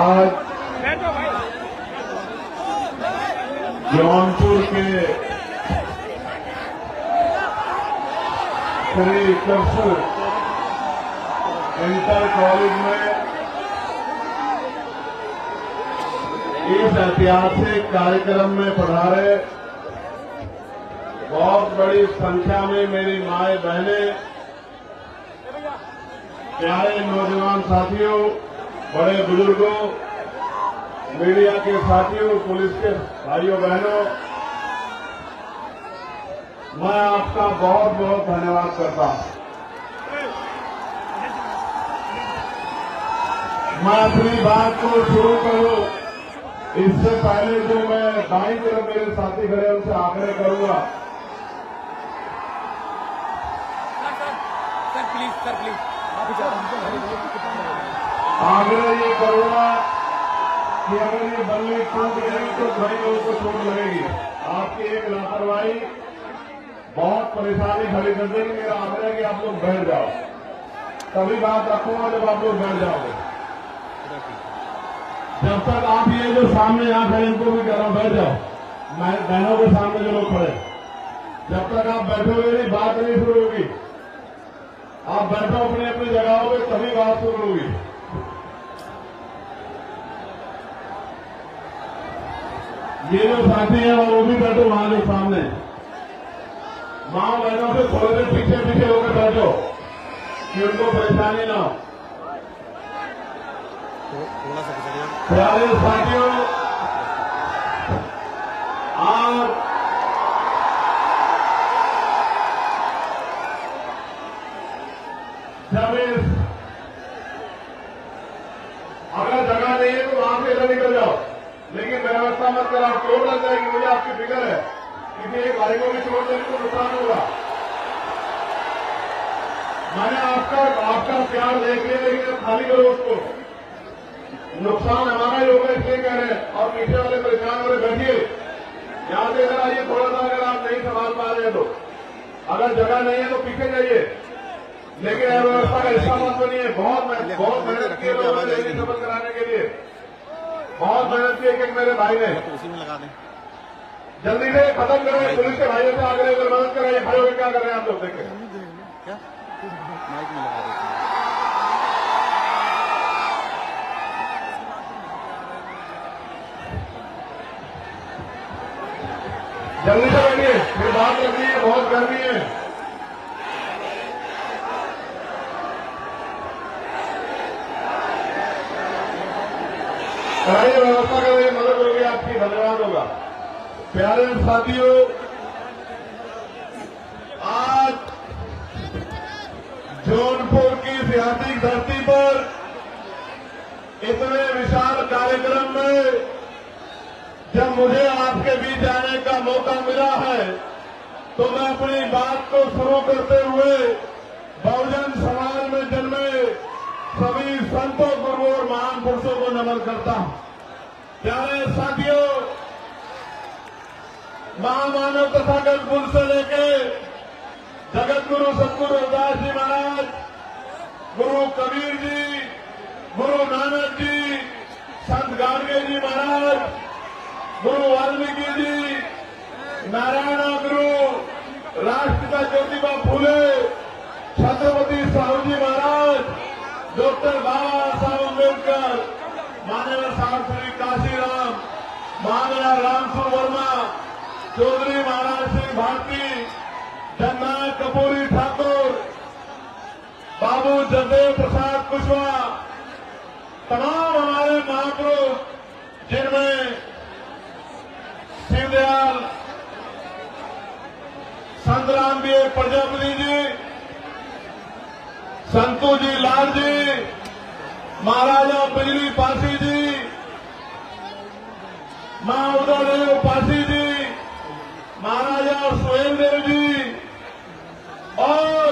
आज जौनपुर के Shri Krishna inter college में इस ऐतिहासिक कार्यक्रम में पधारे बहुत बड़ी संख्या में मेरी माए बहनें, प्यारे नौजवान साथियों, बड़े बुजुर्गों, मीडिया के साथियों, पुलिस के भाइयों बहनों, मैं आपका बहुत बहुत धन्यवाद करता हूं। मैं अपनी बात को शुरू करूं इससे पहले जो मैं दाईं तरफ मेरे साथी खड़े उनसे आग्रह करूंगा। सर प्लीज आग्रह ये करूंगा कि अगर ये बल्ली टूट गई तो कई लोगों को चोट लगेगी। आपकी एक लापरवाही बहुत परेशानी खड़ी कर देगी। मेरा आग्रह है कि आप लोग बैठ जाओ, तभी बात रखूंगा जब आप लोग बैठ जाओगे। जब तक आप ये जो सामने यहाँ खड़े इनको भी कह रहा हूं बैठ जाओ, मैं बहनों के सामने जो लोग खड़े, जब तक आप बैठोगे नहीं बात नहीं शुरू होगी। आप बैठो अपनी अपनी जगहों पे, तभी बात शुरू होगी। ये जो साथी है वो भी बैठो वहां जो सामने, मां बहनों से थोड़े देर पीछे पीछे होकर बैठो कि उनको परेशानी ना हो। प्यारे साथियों, आज जब अगर जगह नहीं है तो वहां से इधर निकल जाओ, लेकिन व्यवस्था मत कराओ, चोट लग जाएगी। मुझे आपकी फिक्र है, किसी एक भाई को भी चोट देने को नुकसान होगा। मैंने आपका प्यार देख लिया, लेकिन खाली करो उसको, नुकसान हमारा ही होगा इसलिए कह रहे हैं। और पीछे वाले परेशान हो रहे, बैठिए, यहां से इधर आइए थोड़ा सा, अगर आप नहीं संभाल पा रहे हैं तो। अगर जगह नहीं है तो पीछे जाइए, लेकिन व्यवस्था का हिस्सा मत बनिए। बहुत मेहनत की लोगों ने रैली सफल कराने के लिए, बहुत मेहनत की एक मेरे भाई ने। उसी में लगा दें, जल्दी से खत्म करें। पुलिस के भाइयों से आगे अगर मदद कराइए। भाइयों क्या कर रहे हैं आप लोग, देखें क्या माइक में लगा देते हैं। जल्दी से बैठिए, फिर बात करनी है, बहुत गर्मी है। कराइए, व्यवस्था कराइए, मदद होगी आपकी, धन्यवाद होगा। प्यारे साथियों, आज जौनपुर की ऐतिहासिक धरती पर इतने विशाल कार्यक्रम में जब मुझे आपके बीच आने का मौका मिला है, तो मैं अपनी बात को शुरू करते हुए बहुजन समाज में जन्मे सभी संतों, गुरुओं और महान पुरुषों को नमन करता हूं। प्यारे साथियों, महामानव तथागत गुरु से लेके जगत गुरु सतगुरु रविदास जी महाराज, गुरु कबीर जी, गुरु नानक जी, संत गाडगे जी महाराज, गुरु वाल्मीकि जी, नारायण गुरु, राष्ट्रपिता ज्योतिबा फूले, छत्रपति साहू जी महाराज, डॉक्टर बाबा साहब अम्बेडकर, माननीय साहब श्री काशीराम, माननीय रामसुर वर्मा, चौधरी महाराज सिंह भारती, जननायक कपूरी ठाकुर, बाबू जगदेव प्रसाद कुशवाहा, तमाम हमारे महापुरुष, जिनमें शिवदयाल, संत रामदेव प्रजापति जी, संतू जी लाल जी, महाराजा बिजली पासी जी, मां उदयदेव पासी जी, महाराजा सुहेलदेव जी, और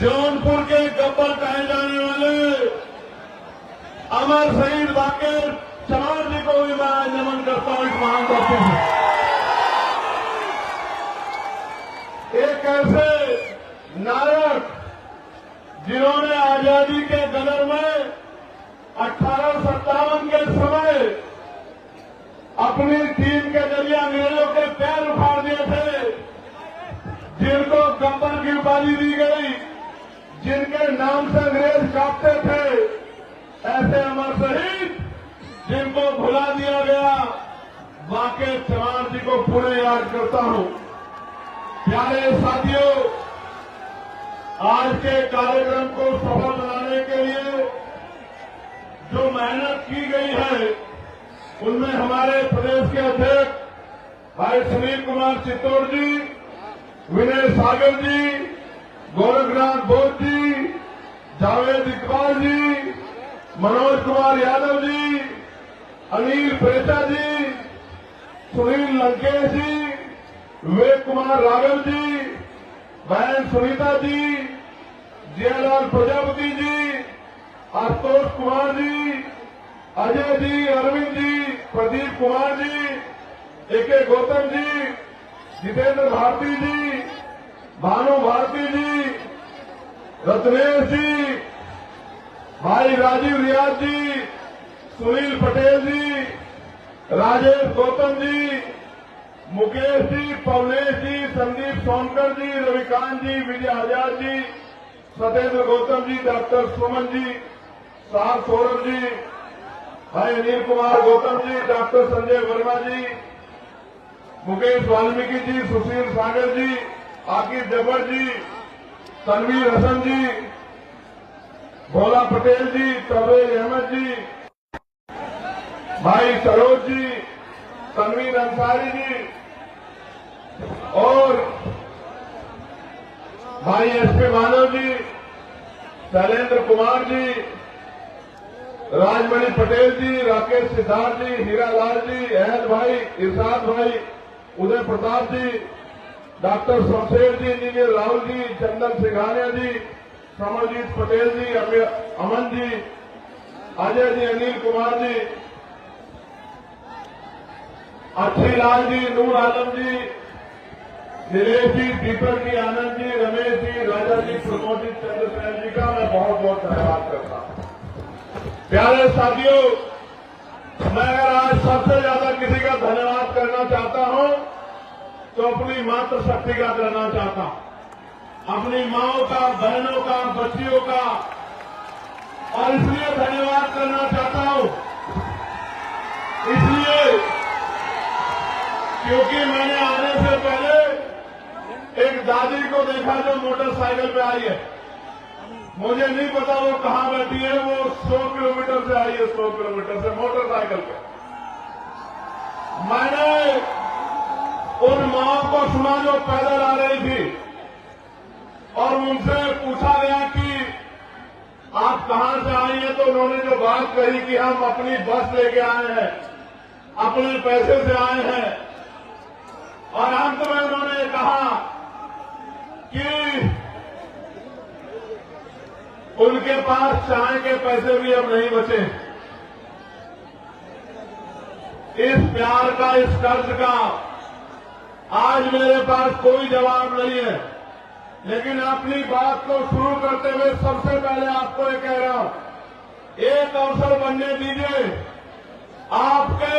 जौनपुर के गब्बर कहे जाने वाले अमर शहीद बाकेर चमार जी को भी मैं नमन करता हूं। इस महान धरती से एक ऐसे नायक जिन्होंने आजादी के गदर में 1857 अपनी टीम के जरिए अंग्रेजों के पैर उखाड़ दिए थे, जिनको गब्बर की उपाधि दी गई, जिनके नाम से अंग्रेज कांपते थे, ऐसे अमर शहीद जिनको भुला दिया गया, वाकई चमार जी को पुनः याद करता हूं। प्यारे साथियों, आज के कार्यक्रम को सफल बनाने के लिए जो मेहनत की गई है, उनमें हमारे प्रदेश के अध्यक्ष भाई सुनील कुमार चित्तौड़ जी, विनय सागर जी, गोरखनाथ बोध जी, जावेद इकबाल जी, मनोज कुमार यादव जी, अनिल प्रेता जी, सुनील लंकेश जी, विवेक कुमार राघव जी, बहन सुनीता जी, जयलाल प्रजापति जी, आशुतोष कुमार जी, अजय जी, अरविंद जी, प्रदीप कुमार जी, ए.के. गौतम जी, जितेंद्र भारती जी, भानु भारती जी, रत्नेश जी, भाई राजीव रियाज जी, सुनील पटेल जी, राजेश गौतम जी, मुकेश जी, पवनेश जी, संदीप सोनकर जी, रविकांत जी, विजय आजाद जी, सत्येंद्र गौतम जी, डॉक्टर सुमन जी, साहब सौरभ जी, भाई अनिल कुमार गौतम जी, डॉक्टर संजय वर्मा जी, मुकेश वाल्मीकि जी, सुशील सागर जी, आकिब जबर जी, तनवीर हसन जी, भोला पटेल जी, तबरेज अहमद जी, भाई सरोज जी, तनवीर अंसारी जी और भाई एस.पी. मानव जी, शैलेंद्र कुमार जी, राजमणि पटेल जी, राकेश सिद्धार्थ जी, हीरा लाल जी, अहद भाई, इरशाद भाई, उदय प्रताप जी, डॉक्टर शमशेर जी, इंजीनियर राहुल जी, चंदन सिंघानिया जी, समरजीत पटेल जी, अमन जी, अजय जी, अनिल कुमार जी, अच्छी लाल जी, नूर आलम जी, नीलेश जी, दीपक जी, आनंद जी, रमेश जी, राजा जी, प्रमोद जी, चंद्रसेन जी का मैं बहुत बहुत धन्यवाद करता हूं। प्यारे साथियों, मैं अगर आज सबसे ज्यादा किसी का धन्यवाद करना चाहता हूं तो अपनी मातृशक्ति का करना चाहता हूं, अपनी माओं का, बहनों का, बच्चियों का, और इसलिए धन्यवाद करना चाहता हूं इसलिए क्योंकि मैंने आने से पहले एक दादी को देखा जो मोटरसाइकिल पे आई है। मुझे नहीं पता वो कहां बैठी है, वो 100 किलोमीटर से आई है, 100 किलोमीटर से मोटरसाइकिल पे। मैंने उन माओं को सुना जो पैदल आ रही थी और उनसे पूछा गया कि आप कहां से आई हैं, तो उन्होंने जो बात कही कि हम अपनी बस लेके आए हैं, अपने पैसे से आए हैं, और अंत में उन्होंने कहा कि उनके पास चाय के पैसे भी अब नहीं बचे। इस प्यार का, इस कर्ज का आज मेरे पास कोई जवाब नहीं है, लेकिन अपनी बात को शुरू करते हुए सबसे पहले आपको ये कह रहा हूं, एक अवसर बनने दीजिए। आपके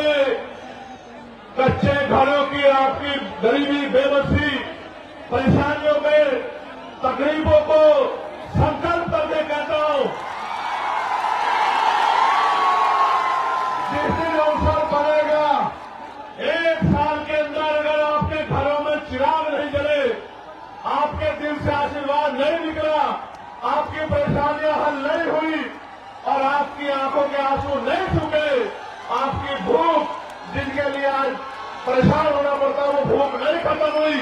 कच्चे घरों की, आपकी गरीबी, बेबसी, परेशानियों के, तकलीफों को संकल्प करके कहता हूं, जिस दिन अवसर बनेगा, 1 साल के अंदर अगर आपके घरों में चिराग नहीं जले, आपके दिल से आशीर्वाद नहीं निकला, आपकी परेशानियां हल नहीं हुई और आपकी आंखों के आंसू नहीं सूखे, आपकी भूख, जिनके लिए आज परेशान होना पड़ता, वो भूख नहीं खत्म हुई,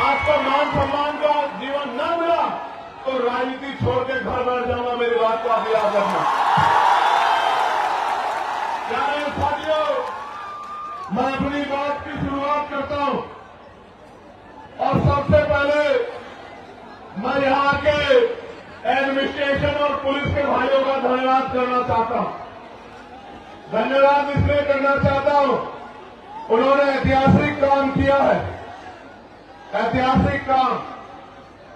आपको मान सम्मान का जीवन न मिला, तो राजनीति छोड़ के घर बैठ जाऊंगा। मेरी बात को आप याद रखना। प्यारे साथियों, मैं अपनी बात की शुरुआत करता हूं और सबसे पहले मैं यहां के एडमिनिस्ट्रेशन और पुलिस के भाइयों का धन्यवाद करना चाहता हूं। धन्यवाद इसलिए करना चाहता हूं, उन्होंने ऐतिहासिक काम किया है, ऐतिहासिक काम।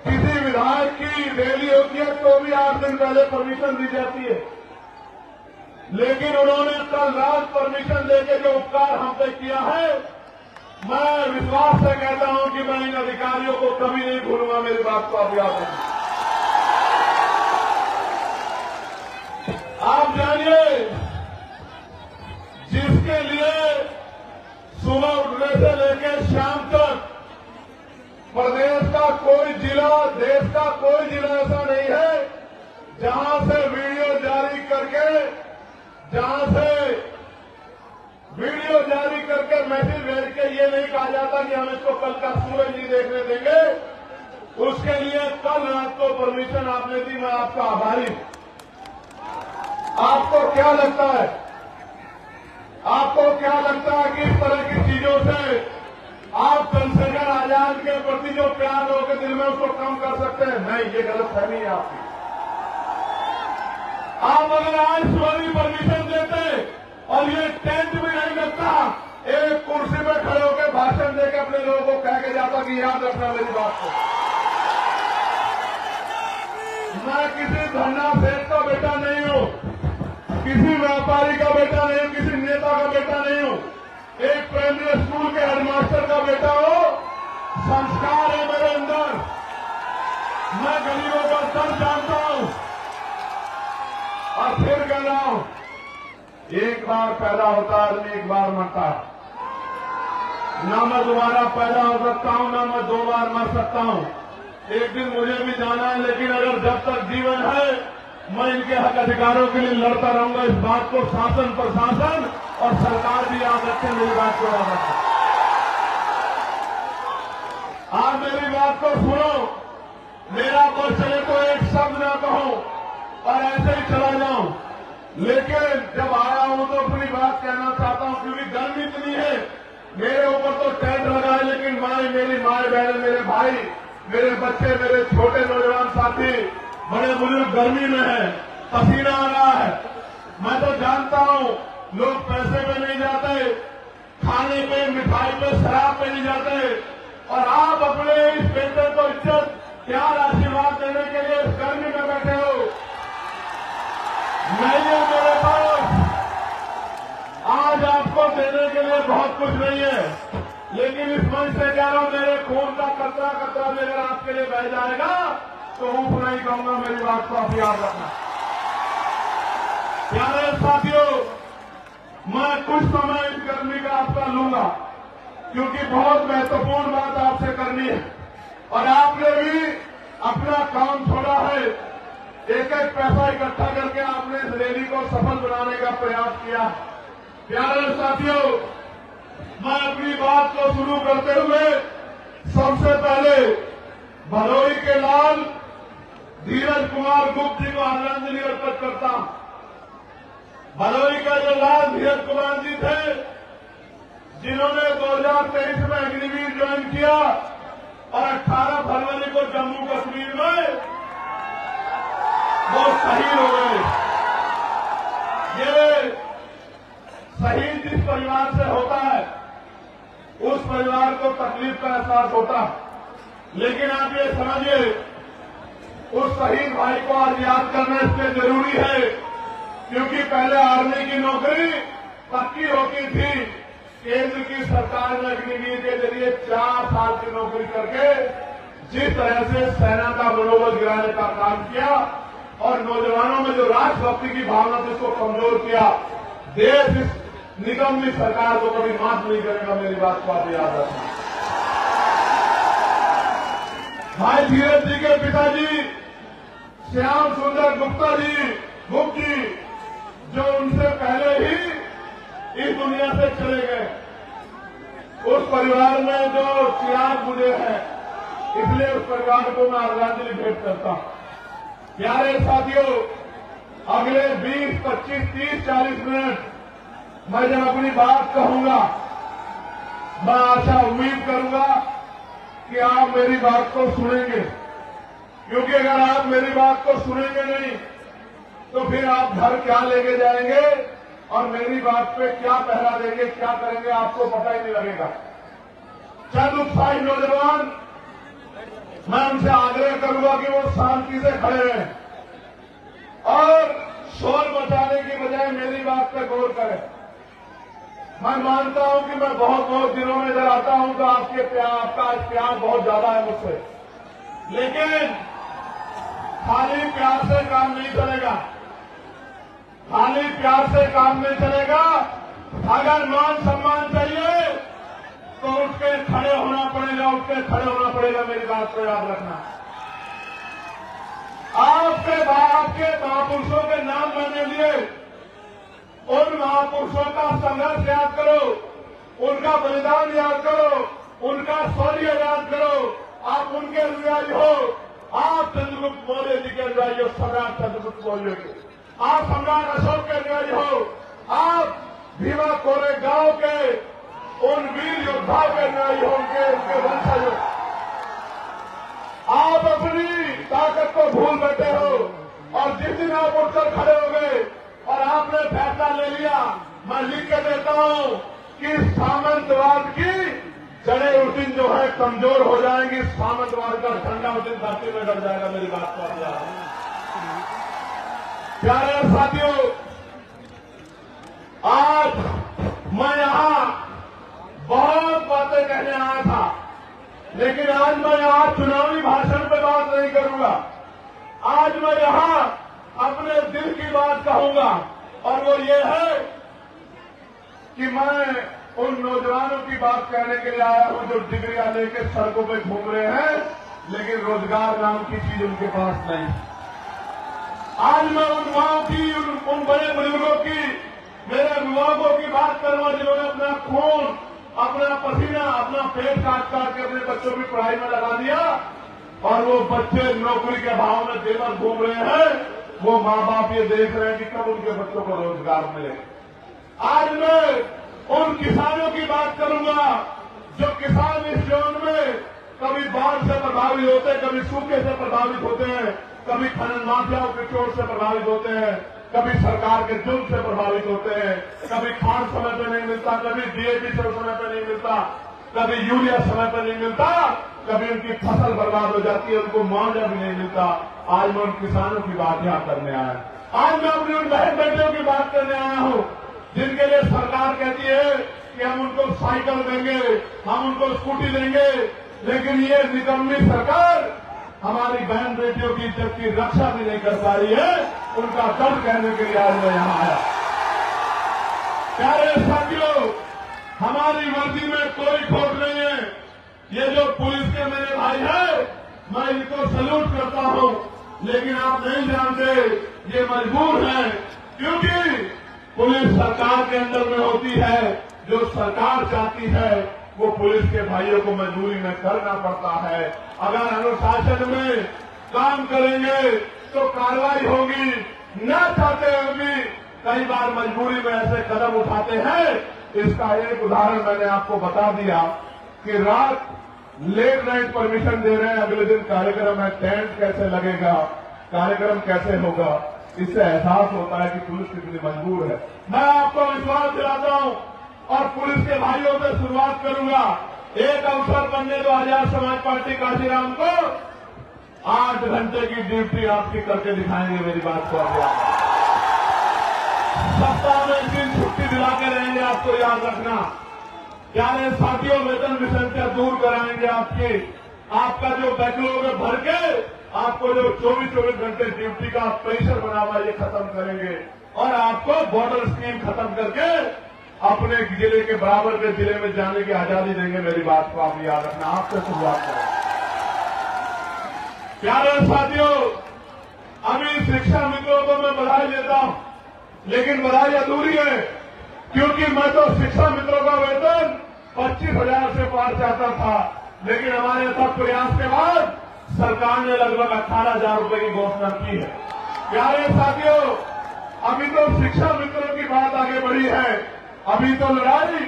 किसी विधायक की रैली होती है तो भी 8 दिन पहले परमिशन दी जाती है, लेकिन उन्होंने कल रात परमिशन लेके जो उपकार हम पे किया है, मैं विश्वास से कहता हूं कि मैं इन अधिकारियों को कभी नहीं भूलूंगा। मेरी बात को आप याद रखें। आप जानिए, जिसके लिए सुबह उठने से लेकर शाम तक प्रदेश का कोई जिला, देश का कोई जिला ऐसा नहीं है जहां से वीडियो जारी करके मैसेज भेज के ये नहीं कहा जाता कि हम इसको कल का सूरज नहीं देखने देंगे। उसके लिए कल रात को परमिशन आपने दी, मैं आपका आभारी हूं। आपको क्या लगता है कि इस तरह की चीजों से आप चंद्रशेखर आजाद के प्रति जो प्यार लोगों के दिल में उसको कम कर सकते हैं? नहीं, ये गलतफहमी है आपकी। आप अगर आज सुबह भी परमिशन देते और ये टेंट भी नहीं लगता, एक कुर्सी पे खड़े होकर भाषण देकर अपने लोगों को कह के जाता कि याद रखना मेरी बात को। मैं किसी धरना सेठ का बेटा नहीं हूं, किसी व्यापारी का बेटा नहीं हूं, किसी नेता का बेटा नहीं हूं। एक प्राइमरी स्कूल के हेडमास्टर का बेटा हो। संस्कार है मेरे अंदर, मैं गरीबों का दर्द जानता हूं। और फिर कह रहा हूं, एक बार पैदा होता है आदमी, एक बार मरता है। ना मैं दोबारा पैदा हो सकता हूं, ना मैं 2 बार मर सकता हूं। एक दिन मुझे भी जाना है, लेकिन अगर जब तक जीवन है मैं इनके हक अधिकारों के लिए लड़ता रहूंगा। इस बात को शासन, प्रशासन और सरकार भी याद रखें। मेरी बात को याद रखें। आप मेरी बात को सुनो। मेरा बस चले तो एक शब्द ना कहूं और ऐसे ही चला जाऊं, लेकिन जब आया हूं तो अपनी बात कहना चाहता हूं, क्योंकि गर्मी इतनी है। मेरे ऊपर तो टेंट लगा है, लेकिन मेरी माए बहन, मेरे भाई, मेरे बच्चे, मेरे छोटे नौजवान साथी, बड़े बुजुर्ग गर्मी में है, पसीना आ रहा है। मैं तो जानता हूं लोग पैसे पे नहीं जाते, खाने पे, मिठाई पे, शराब पे नहीं जाते, और आप अपने इस बेटे को इज्जत, प्यार, आशीर्वाद देने के लिए इस गर्मी में बैठे हो। नहीं है मेरे पास आज आपको देने के लिए बहुत कुछ नहीं है, लेकिन इस मंच से कह रहा हूं, मेरे खून का कतरा कतरा भी अगर आपके लिए बह जाएगा तो ऊप नहीं कहूंगा। मेरी बात को आप याद रखना। प्यारे साथियों, मैं कुछ समय इस गर्मी का आपका लूंगा, क्योंकि बहुत महत्वपूर्ण बात आपसे करनी है और आपने भी अपना काम छोड़ा है। एक एक पैसा इकट्ठा करके आपने इस रैली को सफल बनाने का प्रयास किया। प्यारे साथियों, मैं अपनी बात को शुरू करते हुए सबसे पहले भदोही के लाल धीरज कुमार गुप्त जी को आदरांजलि अर्पित करता हूं। भदोही का जो लाल धीरज कुमार जी थे, जिन्होंने 2023 में अग्निवीर ज्वाइन किया और 18 फरवरी को जम्मू कश्मीर में वो शहीद हो गए। ये शहीद जिस परिवार से होता है, उस परिवार को तकलीफ का एहसास होता है, लेकिन आप ये समझिए, उस शहीद भाई को आज याद करना इसलिए जरूरी है क्योंकि पहले आर्मी की नौकरी पक्की होती थी। केंद्र की सरकार ने अग्निवीर के जरिए 4 साल की नौकरी करके जिस तरह से सेना का मनोबल गिराने का काम किया और नौजवानों में जो राष्ट्रभक्ति की भावना थी उसको कमजोर किया, देश इस निगम सरकार को कभी माफ नहीं करेगा। मेरी बात को आप याद रखना। भाई धीरज जी के पिताजी श्याम सुंदर गुप्ता जी, गुप्त जी, जो उनसे पहले ही इस दुनिया से चले गए, उस परिवार में जो चिराग बुझे हैं, इसलिए उस परिवार को मैं आदरांजलि भेंट करता हूं। प्यारे साथियों, अगले 20, 25, 30, 40 मिनट मैं जब अपनी बात कहूंगा, मैं आशा उम्मीद करूंगा कि आप मेरी बात को सुनेंगे, क्योंकि अगर आप मेरी बात को सुनेंगे नहीं तो फिर आप घर क्या लेके जाएंगे और मेरी बात पे क्या पहरा देंगे, क्या करेंगे, आपको पता ही नहीं लगेगा। चंद उत्साही नौजवान, मैं उनसे आग्रह करूंगा कि वो शांति से खड़े रहें और शोर मचाने की बजाय मेरी बात पर गौर करें। मैं मानता हूं कि मैं बहुत दिनों में इधर आता हूं तो आपका प्यार बहुत ज्यादा है मुझसे, लेकिन खाली प्यार से काम नहीं चलेगा। खाली प्यार से काम नहीं चलेगा। अगर मान सम्मान चाहिए तो उठ के खड़े होना पड़ेगा, उठ के खड़े होना पड़ेगा। मेरी बात को याद रखना। आपके महापुरुषों के नाम मैंने लिए, उन महापुरुषों का संघर्ष याद करो, उनका बलिदान याद करो, उनका शौर्य याद करो। आप उनके अनुयायी हो, आप चंद्रगुप्त मौर्य जी के अनुयायी हो, सम्राट चंद्रगुप्त मौर्य के। आप सम्राट अशोक के अनुयायी हो, आप भीमा कोरेगांव के उन वीर योद्धाओं के अनुयायी हो, उनके वंशज हो। आप अपनी ताकत को भूल बैठे हो और जिस दिन आप उठकर खड़े हो गए और आपने फैसला ले लिया, मैं लिख के देता हूं कि सामंतवाद की जड़ें उस दिन जो है कमजोर हो जाएंगी, सामंतवाद का झंडा उस दिन धरती में डर जाएगा। मेरी बात को आप याद रखें। प्यारे साथियों, आज मैं यहां बहुत बातें कहने आया था, लेकिन आज मैं यहां चुनावी भाषण पे बात नहीं करूंगा। आज मैं यहां अपने दिल की बात कहूंगा, और वो ये है कि मैं उन नौजवानों की बात कहने के लिए आया हूं जो डिग्रियां लेकर सड़कों पे घूम रहे हैं, लेकिन रोजगार नाम की चीज उनके पास नहीं। आज मैं उन माओ की, उन बड़े बुजुर्गों की, मेरे अभिभावकों की बात करूंगा जिन्होंने अपना खून, अपना पसीना, अपना पेट काट के अपने बच्चों की पढ़ाई में लगा दिया, और वो बच्चे नौकरी के भाव में देवर घूम रहे हैं। वो माँ बाप ये देख रहे हैं कि कब उनके बच्चों को रोजगार मिले। आज मैं उन किसानों की बात करूंगा जो किसान इस जोन में कभी बाढ़ से प्रभावित होते हैं, कभी सूखे से प्रभावित होते हैं, कभी खनन माफियाओं के चोट से प्रभावित होते हैं, कभी सरकार के जुल्म से प्रभावित होते हैं, कभी खाद समय पे नहीं मिलता, कभी डीएपी समय पे नहीं मिलता, कभी यूरिया समय पे नहीं मिलता, कभी उनकी फसल बर्बाद हो जाती है, उनको मुआवजा भी नहीं मिलता। आज मैं उन किसानों की बात यहां करने आया। आज मैं अपनी उन बहन बेटियों की बात करने आया हूं जिनके लिए सरकार कहती है कि हम उनको साइकिल देंगे, हम उनको स्कूटी देंगे, लेकिन ये निकम्मी सरकार हमारी बहन बेटियों की इज्जत की रक्षा भी नहीं कर पा रही है। उनका दर्द कहने के लिए आज मैं यहां आया। प्यारे साथियों, हमारी वर्दी में कोई खोट नहीं है। ये जो पुलिस के मेरे भाई हैं, मैं इनको सल्यूट करता हूं, लेकिन आप नहीं जानते ये मजबूर हैं, क्योंकि पुलिस सरकार के अंदर में होती है। जो सरकार चाहती है वो पुलिस के भाइयों को मजबूरी में करना पड़ता है। अगर अनुशासन में काम करेंगे तो कार्रवाई होगी, न चाहते हुए भी कई बार मजबूरी में ऐसे कदम उठाते हैं। इसका एक उदाहरण मैंने आपको बता दिया कि रात लेट नाइट परमिशन दे रहे हैं, अगले दिन कार्यक्रम है, टेंट कैसे लगेगा, कार्यक्रम कैसे होगा। इससे एहसास होता है कि पुलिस कितनी मजबूर है। मैं आपको विश्वास दिलाता हूं और पुलिस के भाइयों से शुरुआत करूंगा। एक अवसर बनने दो आजाद समाज पार्टी काशीराम को 8 घंटे की ड्यूटी आपकी करके दिखाएंगे। मेरी बात को आगे सप्ताह में 1 दिन छुट्टी दिला के रहेंगे, आपको याद रखना। प्यारे साथियों, वेतन विसंख्या दूर कराएंगे आपकी। आपका जो बैकलॉग है भर के आपको जो 24 घंटे ड्यूटी का प्रेशर बना हुआ ये खत्म करेंगे, और आपको बॉर्डर स्कीम खत्म करके अपने जिले के बराबर के जिले में जाने की आजादी देंगे। मेरी बात को आप याद रखना। आपसे शुरुआत करें। प्यारे साथियों, अभी शिक्षा मित्रों को मैं बधाई देता हूं, लेकिन बधाई अधूरी है, क्योंकि मैं तो शिक्षा मित्रों का वेतन 25,000 से पार चाहता था, लेकिन हमारे सब प्रयास के बाद सरकार ने लगभग 18,000 रुपए की घोषणा की है। प्यारे साथियों, अभी तो शिक्षा मित्रों की बात आगे बढ़ी है, अभी तो लड़ाई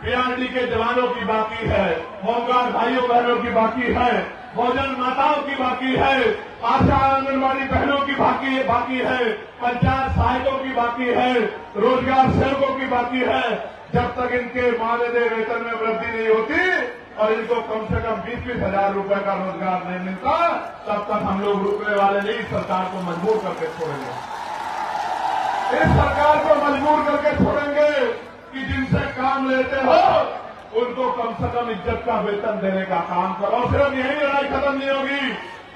पीआरडी के जवानों की बाकी है, होमगार्ड भाइयों बहनों की बाकी है, भोजन माताओं की बाकी है, आशा आंगनबाड़ी बहनों की बाकी है, पंचायत सहायकों की बाकी है, रोजगार सेवकों की बाकी है। जब तक इनके मानदेय वेतन में वृद्धि नहीं होती और इनको कम से कम 20-20 हजार रुपए का रोजगार नहीं मिलता, तब तक हम लोग रुकने वाले नहीं, सरकार को मजबूर करके छोड़ेंगे। इस सरकार को मजबूर करके छोड़ेंगे कि जिनसे काम लेते हो उनको कम से कम इज्जत का वेतन देने का काम करो। सिर्फ यही लड़ाई खत्म नहीं होगी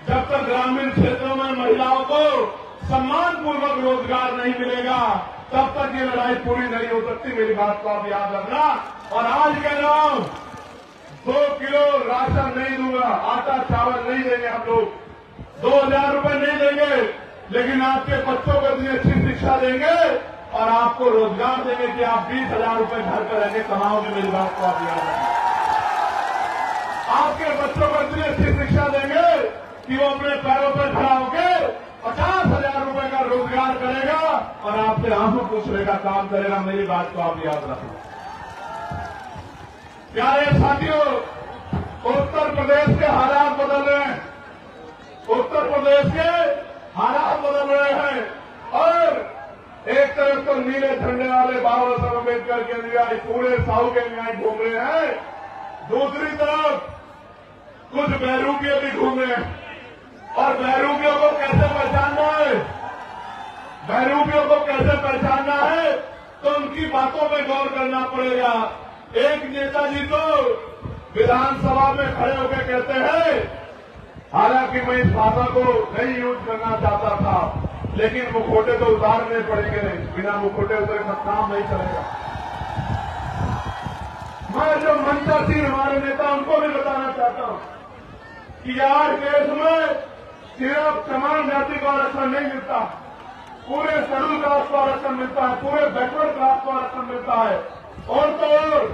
जब तक ग्रामीण क्षेत्रों में महिलाओं को सम्मानपूर्वक रोजगार नहीं मिलेगा, तब तक ये लड़ाई पूरी नहीं हो सकती। मेरी बात को आप याद रखना। और आज कह रहा हूं 2 किलो राशन नहीं दूंगा, आटा चावल नहीं देंगे हम लोग, 2000 रुपए नहीं देंगे, लेकिन आपके बच्चों को इतनी अच्छी शिक्षा देंगे और आपको रोजगार देंगे कि आप 20,000 रुपए घर पर रहकर कमाओगे। मेरी बात को आप याद रखें। आपके बच्चों को इतनी अच्छी शिक्षा देंगे कि वो अपने पैरों पर खड़ा होकर 50,000 रुपए का रोजगार करेगा और आपसे आंसू पूछने का काम करेगा। मेरी बात को आप याद रखें। प्यारे साथियों, उत्तर प्रदेश के हालात बदल रहे हैं, उत्तर प्रदेश के हालात बदल रहे हैं और एक तरफ तो नीले झंडे वाले बाबा साहब अम्बेडकर के अनुयायी पूरे साहू के अनुयायी घूम रहे हैं, दूसरी तरफ कुछ बहरूपिये भी घूम रहे हैं। और बहरूपियों को कैसे पहचानना है, बहरूपियों को कैसे पहचानना है, तो उनकी बातों में गौर करना पड़ेगा। एक नेताजी तो विधानसभा में खड़े होकर कहते हैं, हालांकि मैं इस भाषा को नहीं यूज करना चाहता था, लेकिन मुखौटे तो उतारने पड़ेंगे, बिना मुखौटे उतरे का काम नहीं चलेगा। मैं जो मंचासीन हमारे नेता उनको भी बताना चाहता हूं कि आज देश में सिर्फ चमार जाति को आरक्षण नहीं मिलता, पूरे शेड्यूल कास्ट को आरक्षण मिलता है, पूरे बैकवर्ड क्लास को आरक्षण मिलता है। और तो और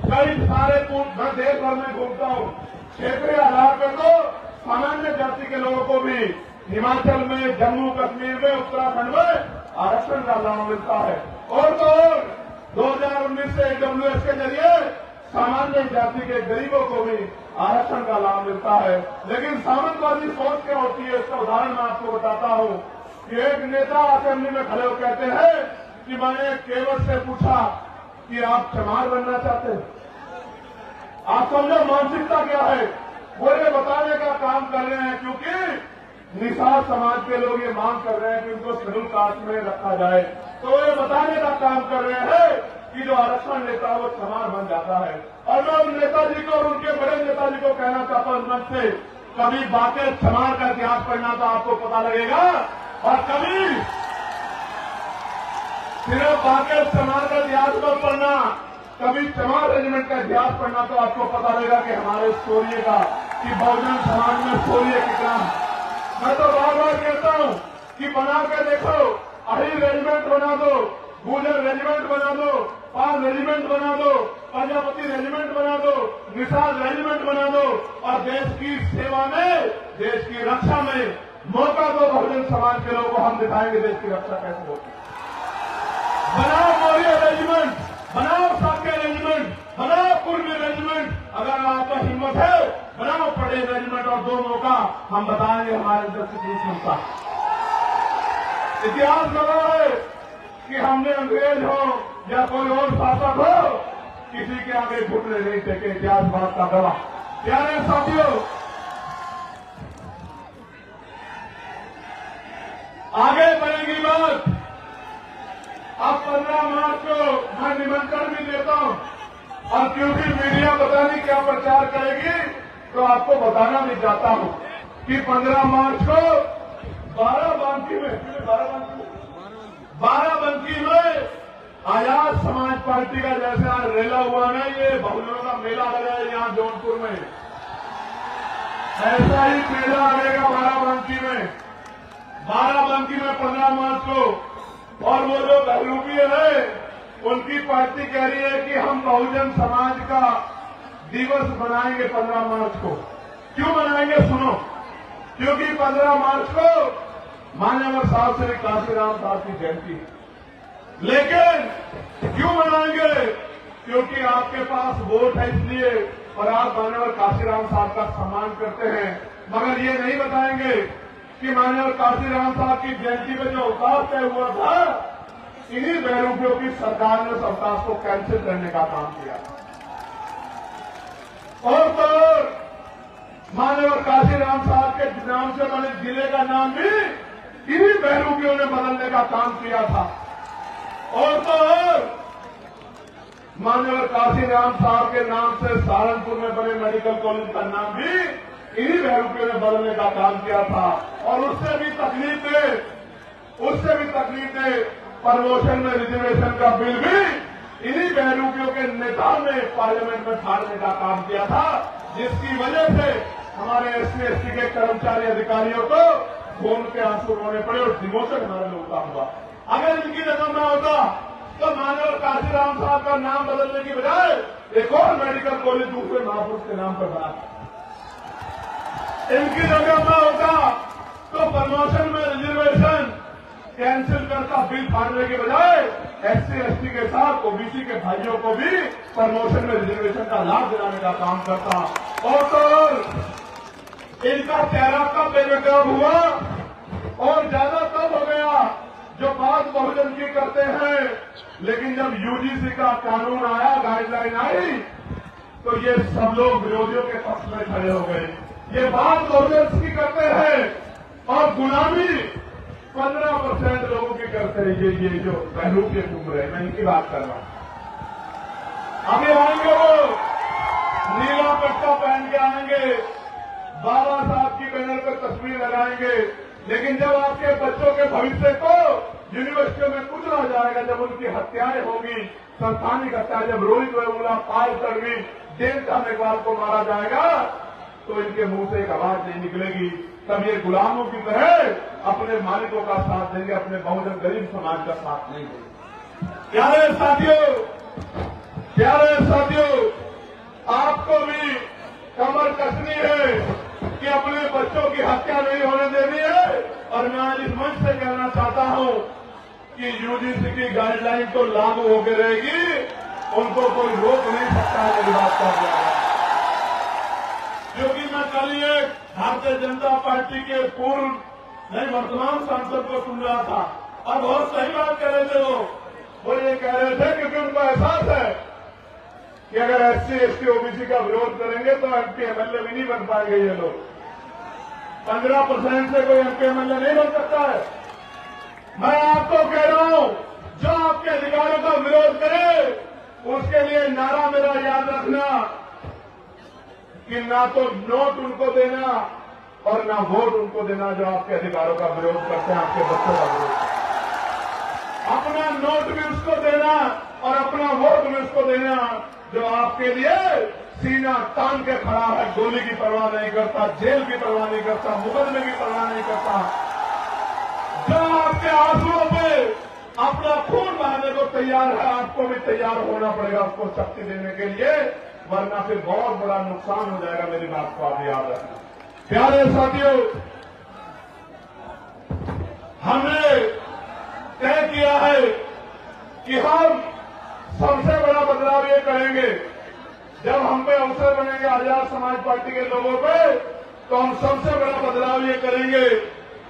कई सारे मैं देश भर में घूमता हूं, क्षेत्रीय आधार पर तो सामान्य जाति के लोगों को भी हिमाचल में, जम्मू कश्मीर में, उत्तराखंड में आरक्षण का लाभ मिलता है। और तो और 2019 से ईडब्ल्यूएस के जरिए सामान्य जाति के गरीबों को भी आरक्षण का लाभ मिलता है। लेकिन सामंतवादी सोच क्या होती है, इसका उदाहरण मैं आपको बताता हूं कि एक नेता असेंबली में खड़े होकर कहते हैं कि मैंने केवल से पूछा कि आप चमार बनना चाहते हैं। आप समझो मानसिकता क्या है, वो ये बताने का काम कर रहे हैं, क्योंकि निषाद समाज के लोग ये मांग कर रहे हैं कि उनको शेड्यूल कास्ट में रखा जाए, तो ये बताने का काम कर रहे हैं कि जो आरक्षण लेता है वो चमार बन जाता है। और मैं उन नेताजी को और उनके बड़े नेताजी को कहना चाहता हूं मंच से, कभी बाके चमार का इतिहास पढ़ना तो आपको पता लगेगा, और कभी सिर्फ बाके चमार का इतिहास मत पढ़ना, कभी चमार रेजिमेंट का इतिहास पढ़ना तो आपको पता लगेगा कि हमारे शौर्य का, कि बहुजन समाज में शौर्य कितना। मैं तो बार बार कहता हूं कि बना के देखो, अहिर रेजिमेंट बना दो, गुजर रेजिमेंट बना दो, पाल रेजिमेंट बना दो, प्रजापति रेजिमेंट बना दो, निषाद रेजिमेंट बना दो, और देश की सेवा में, देश की रक्षा में मौका दो बहुजन समाज के लोगों को, हम दिखाएंगे देश की रक्षा कैसे होती। बनाओ मौर्य रेजिमेंट, बनाओ साक्य रेजिमेंट, बनाओ कुर्मी रेजिमेंट, अगर आपका हिम्मत है बनाओ पटेल रेजिमेंट, और दोनों का हम बताएंगे हमारे अंदर कितनी क्षमता। इतिहास लगा है कि हमने अंग्रेज हो या कोई और शासक हो, किसी के आगे घुटने नहीं टेके, इतिहास बात का गवाह। प्यारे साथियों, आगे बढ़ेगी बात। अब 15 मार्च को मैं निमंत्रण भी देता हूं, और क्योंकि मीडिया पता नहीं क्या प्रचार करेगी, तो आपको बताना भी चाहता हूं कि 15 मार्च को बाराबंकी में आजाद समाज पार्टी का जैसे आज रेला हुआ ना, ये बहुजनों का मेला लगा है यहां जौनपुर में, ऐसा ही मेला लगेगा बाराबंकी में। बाराबंकी में 15 मार्च को, और वो जो बहरूपिये है उनकी पार्टी कह रही है कि हम बहुजन समाज का दिवस बनाएंगे 15 मार्च को। क्यों बनाएंगे सुनो, क्योंकि 15 मार्च को मान्यवर साहब श्री काशीराम साहब की जयंती है। लेकिन क्यों मनाएंगे, क्योंकि आपके पास वोट है इसलिए, और आप मान्यवर काशीराम साहब का सम्मान करते हैं, मगर ये नहीं बताएंगे कि मान्यवर काशीराम साहब की जयंती में जो अवकाश तय हुआ था, इन्हीं बहरूपियों की सरकार ने उस अवकाश को कैंसिल करने का काम किया। और तो मान्यवर काशीराम साहब के नाम से बने जिले का नाम भी इन्हीं बहरूपियों ने बदलने का काम किया था। और तो और मान्यवर काशीराम साहब के नाम से सहारनपुर में बने मेडिकल कॉलेज का नाम भी इन्हीं बहरूपियों ने बदलने का काम किया था। और उससे भी तकलीफ दे प्रमोशन में रिजर्वेशन का बिल भी इन्हीं बहरूपियों के नेताओं ने पार्लियामेंट में फाड़ने का काम किया था, जिसकी वजह से हमारे SC/ST के कर्मचारी अधिकारियों को खून के आंसू रोने पड़े और डिमोशन हमारे लोगों का हुआ। अगर इनकी रकम न होता तो मानव काशीराम साहब का नाम बदलने की बजाय एक और मेडिकल कॉलेज दूसरे महापुरुष के नाम पर बना। इनकी रकम न होता तो प्रमोशन में रिजर्वेशन कैंसिल करता, बिल फाड़ने के बजाय SC/ST के साथ OBC के भाइयों को भी प्रमोशन में रिजर्वेशन का लाभ दिलाने का काम करता। और तो इनका चेहरा कब बेनकाब हुआ और ज्यादा तब हो गया जो बात बहुजन की करते हैं, लेकिन जब UGC का कानून आया, गाइडलाइन आई, तो ये सब लोग विरोधियों के पक्ष में खड़े हो गए। ये बात बहुजन की करते हैं और गुलामी 15% लोगों की करते हैं। ये जो बहरूप के घूम रहे, मैं इनकी बात कर रहा हूं। अभी आएंगे वो नीला पट्टा पहन के आएंगे, बाबा साहब की बैनर पर तस्वीर लगाएंगे, लेकिन जब आपके बच्चों के भविष्य को यूनिवर्सिटियों में कुचला जाएगा, जब उनकी हत्याएं होगी, संस्थानिक हत्या, जब रोहित वेमुला, पायल तड़वी, देवता मेघवाल को मारा जाएगा, तो इनके मुंह से एक आवाज नहीं निकलेगी। तब ये गुलामों की तरह अपने मालिकों का साथ देंगे, अपने बहुजन गरीब समाज का साथ नहीं देंगे। प्यारे साथियों, आपको भी कमर कसनी है कि अपने बच्चों की हत्या नहीं होने देनी है। और मैं आज इस मंच से कहना चाहता हूं कि UGC की गाइडलाइन तो लागू होकर रहेगी, उनको कोई रोक नहीं सकता है। मेरी बात कर रहा है, क्योंकि मैं कल ही एक भारतीय जनता पार्टी के वर्तमान सांसद को सुन रहा था और बहुत सही बात कह रहे थे। वो ये कह रहे थे क्योंकि उनको एहसास है कि अगर SC/ST OBC का विरोध करेंगे तो MP MLA भी नहीं बन पाएंगे। ये लोग 15% से कोई MP MLA नहीं बन सकता है। मैं आपको कह रहा हूं, जो आपके अधिकारों का विरोध करे उसके लिए नारा मेरा याद रखना कि ना तो नोट उनको देना और ना वोट उनको देना जो आपके अधिकारों का विरोध करते हैं, आपके बच्चों का विरोध करते हैं। अपना नोट भी उसको देना और अपना वोट भी उसको देना जो आपके लिए सीना तान के खड़ा है, गोली की परवाह नहीं करता, जेल की परवाह नहीं करता, मुकदमे की परवाह नहीं करता, जो आपके आंसुओं पे अपना खून बहाने को तैयार है। आपको भी तैयार होना पड़ेगा उसको शक्ति देने के लिए, वरना फिर बहुत बड़ा नुकसान हो जाएगा। मेरी बात को आप याद रखना। प्यारे साथियों, हमने तय किया है कि हम सबसे बड़ा बदलाव ये करेंगे, जब हम पे अवसर बनेंगे आजाद समाज पार्टी के लोगों पे, तो हम सबसे बड़ा बदलाव ये करेंगे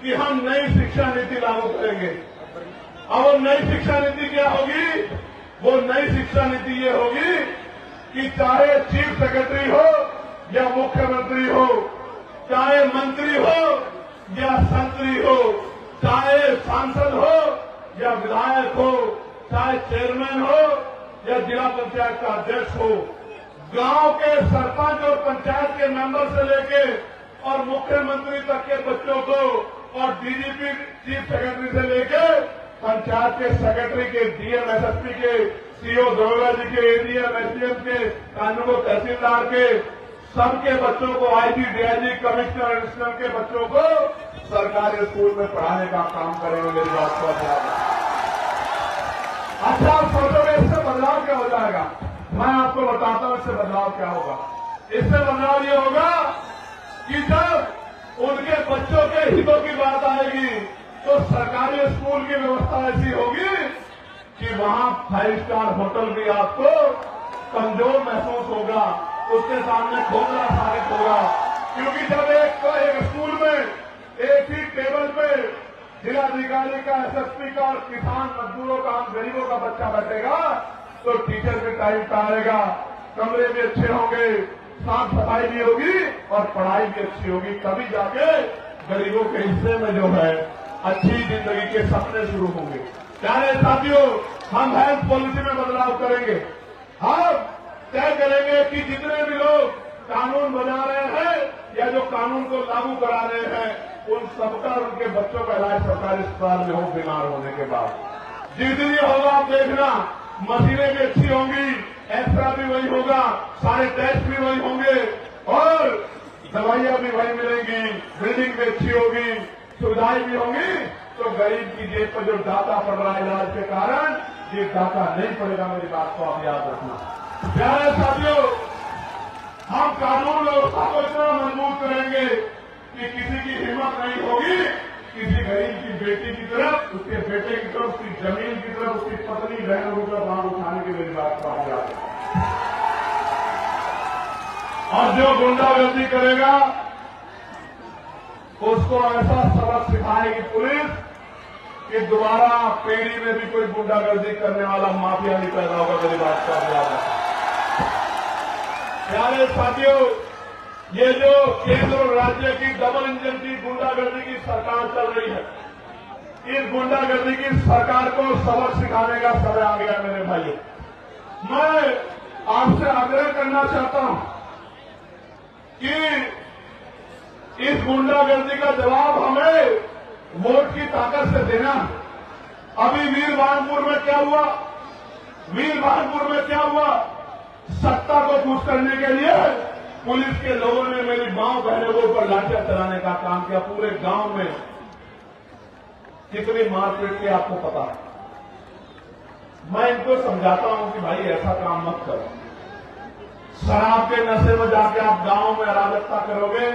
कि हम नई शिक्षा नीति लागू करेंगे। अब वो नई शिक्षा नीति क्या होगी? वो नई शिक्षा नीति ये होगी कि चाहे चीफ सेक्रेटरी हो या मुख्यमंत्री हो, चाहे मंत्री हो या संतरी हो, चाहे सांसद हो या विधायक हो, चाहे चेयरमैन हो या जिला पंचायत का अध्यक्ष हो, गांव के सरपंच और पंचायत के मेंबर से लेके और मुख्यमंत्री तक के बच्चों को और DGP चीफ सेक्रेटरी से लेके पंचायत के सेक्रेटरी के, DM SSP के, CO दरोगा जी के, ADM SDM के, कानून तहसीलदार के, सबके बच्चों को IG DIG कमिश्नर एडिशनल के बच्चों को सरकारी स्कूल में पढ़ाने का काम करेंगे। मेरी बात को अच्छा आप सोचोगे इससे बदलाव क्या हो जाएगा? मैं आपको बताता हूं इससे बदलाव क्या होगा। इससे बदलाव ये होगा कि जब उनके बच्चों के हितों की बात आएगी तो सरकारी स्कूल की व्यवस्था ऐसी होगी कि वहां 5 स्टार होटल भी आपको कमजोर महसूस होगा, उसके सामने खोखला साबित होगा। क्योंकि जब एक स्कूल में एक ही टेबल पे जिलाधिकारी का, SSP का और किसान मजदूरों का, हम गरीबों का बच्चा बैठेगा तो टीचर भी टाइम पे आएगा, कमरे भी अच्छे होंगे, साफ सफाई भी होगी और पढ़ाई भी अच्छी होगी। तभी जाके गरीबों के हिस्से में जो है अच्छी जिंदगी के सपने शुरू होंगे। प्यारे साथियों, हम हेल्थ पॉलिसी में बदलाव करेंगे। हम तय करेंगे कि जितने भी लोग कानून बना रहे हैं या जो कानून को लागू करा रहे हैं, उन सबका उनके बच्चों का इलाज सरकारी अस्पताल में हो बीमार होने के बाद। जिस दिन ये होगा आप देखना, मशीनें भी अच्छी होंगी, एक्सरा भी वही होगा, सारे टेस्ट भी वही होंगे और दवाइयां भी वही मिलेंगी, बिल्डिंग भी अच्छी होगी, सुविधाएं भी होंगी। तो गरीब की जेब पर जो डाका पड़ रहा है इलाज के कारण, ये डाका नहीं पड़ेगा। मेरी बात को आप याद रखना। प्यारे साथियों, हम कानून व्यवस्था को इतना मजबूत करेंगे कि किसी की हिम्मत नहीं होगी किसी गरीब की बेटी की तरफ, उसके बेटे की तरफ, उसकी जमीन की तरफ, उसकी पत्नी बहनों का मांग उठाने की। मेरी बात को आप याद रखना। और जो गुंडागर्दी करेगा उसको ऐसा सबक सिखाएगी पुलिस कि दोबारा पीढ़ी में भी कोई गुंडागर्दी करने वाला माफिया नहीं पैदा होगा। मेरी बात का याद है। प्यारे साथियों, ये जो केंद्र और राज्य की डबल इंजन की गुंडागर्दी की सरकार चल रही है, इस गुंडागर्दी की सरकार को सबक सिखाने का समय आ गया। मेरे भाइयों, मैं आपसे आग्रह करना चाहता हूं कि इस गुंडागर्दी का जवाब हमें वोट की ताकत से देना। अभी वीरभानपुर में क्या हुआ? वीरभानपुर में क्या हुआ? सत्ता को खुश करने के लिए पुलिस के लोगों ने मेरी मां बहनों के ऊपर लाठियां चलाने का काम किया। पूरे गांव में कितनी मारपीट की आपको पता है। मैं इनको समझाता हूं कि भाई ऐसा काम मत करो। शराब के नशे में जाके आप गांव में अराजकता करोगे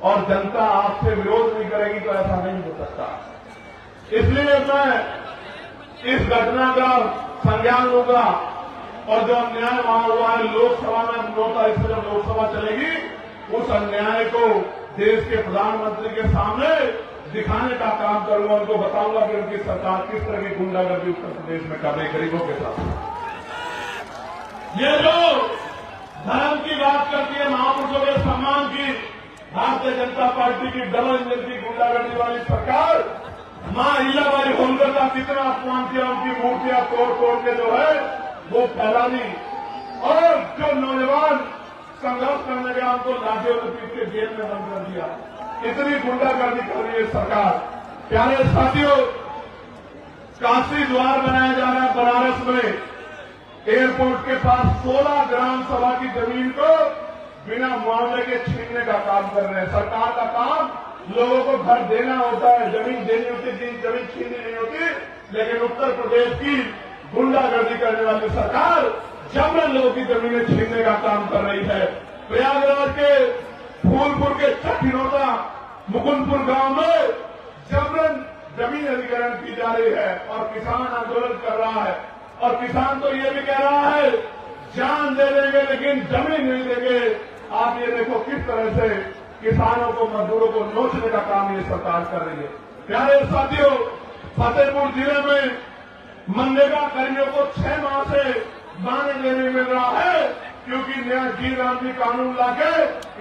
और जनता आपसे विरोध नहीं करेगी तो ऐसा नहीं हो सकता। इसलिए मैं इस घटना का संज्ञान लूंगा और जो अन्याय वहां हुआ है लोकसभा में 9 तारीख से जब लोकसभा चलेगी, उस अन्याय को देश के प्रधानमंत्री के सामने दिखाने का काम करूंगा। उनको बताऊंगा कि उनकी सरकार किस तरह की गुंडागर्दी उत्तर प्रदेश में कर रही गरीबों के साथ। ये जो धर्म की बात करती है, महापुरुषों के सम्मान की, भारतीय जनता पार्टी की डबल इंजन की गुंडागर्दी वाली सरकार मां अहिल्याबाई होलकर का कितना अपमान किया। उनकी मूर्तियां तोड़ तोड़ के जो है वो फैला दी और जो नौजवान संघर्ष करने गया उनको लाठियों से पीट के जेल में बंद कर दिया। इतनी गुंडागर्दी कर रही है सरकार। प्यारे साथियों, काशी द्वार बनाया जा रहा है बनारस में, एयरपोर्ट के पास 16 ग्राम सभा की जमीन को बिना मुआवजे के छीनने का काम कर रहे हैं। सरकार का काम लोगों को घर देना होता है, जमीन देनी होती है, जमीन छीननी नहीं होती। लेकिन उत्तर प्रदेश की गुंडागर्दी करने वाली सरकार जबरन लोगों की जमीनें छीनने का काम कर रही है। प्रयागराज के फूलपुर के चठिनोटा मुकुंदपुर गांव में जबरन जमीन अधिग्रहण की जा रही है और किसान आंदोलन कर रहा है। और किसान तो ये भी कह रहा है जान दे देंगे लेकिन जमीन नहीं देंगे। आप ये देखो किस तरह से किसानों को, मजदूरों को नोचने का काम ये सरकार कर रही है। प्यारे साथियों, फतेहपुर जिले में मनरेगा कर्मियों को 6 माह से मानदेय नहीं मिल रहा है क्योंकि नया जी राम जी कानून लाके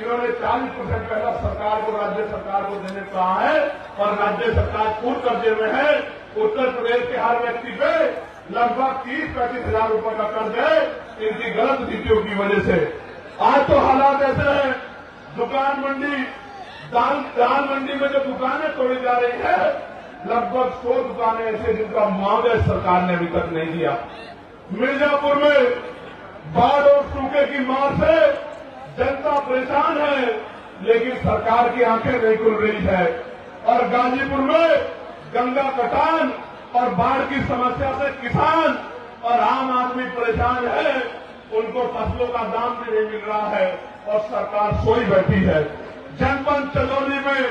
इन्होंने 40% पहला सरकार को, राज्य सरकार को देने को कहा है और राज्य सरकार पूर्ण कर्जे में है। उत्तर प्रदेश के हर व्यक्ति पे लगभग 30-35 हजार रुपए का कर्ज है इनकी गलत नीतियों की वजह से। आज तो हालात ऐसे हैं, दुकान मंडी, दाल मंडी में जो दुकानें तोड़ी जा रही है, लगभग 100 दुकानें ऐसे जिनका मुआवजा सरकार ने अभी तक नहीं दिया। मिर्जापुर में बाढ़ और सूखे की मार से जनता परेशान है लेकिन सरकार की आंखें नहीं खुल रही है। और गाजीपुर में गंगा कटान और बाढ़ की समस्या से किसान और आम आदमी परेशान है। उनको फसलों का दाम भी नहीं मिल रहा है और सरकार सोई बैठी है। जनपद चंदौली में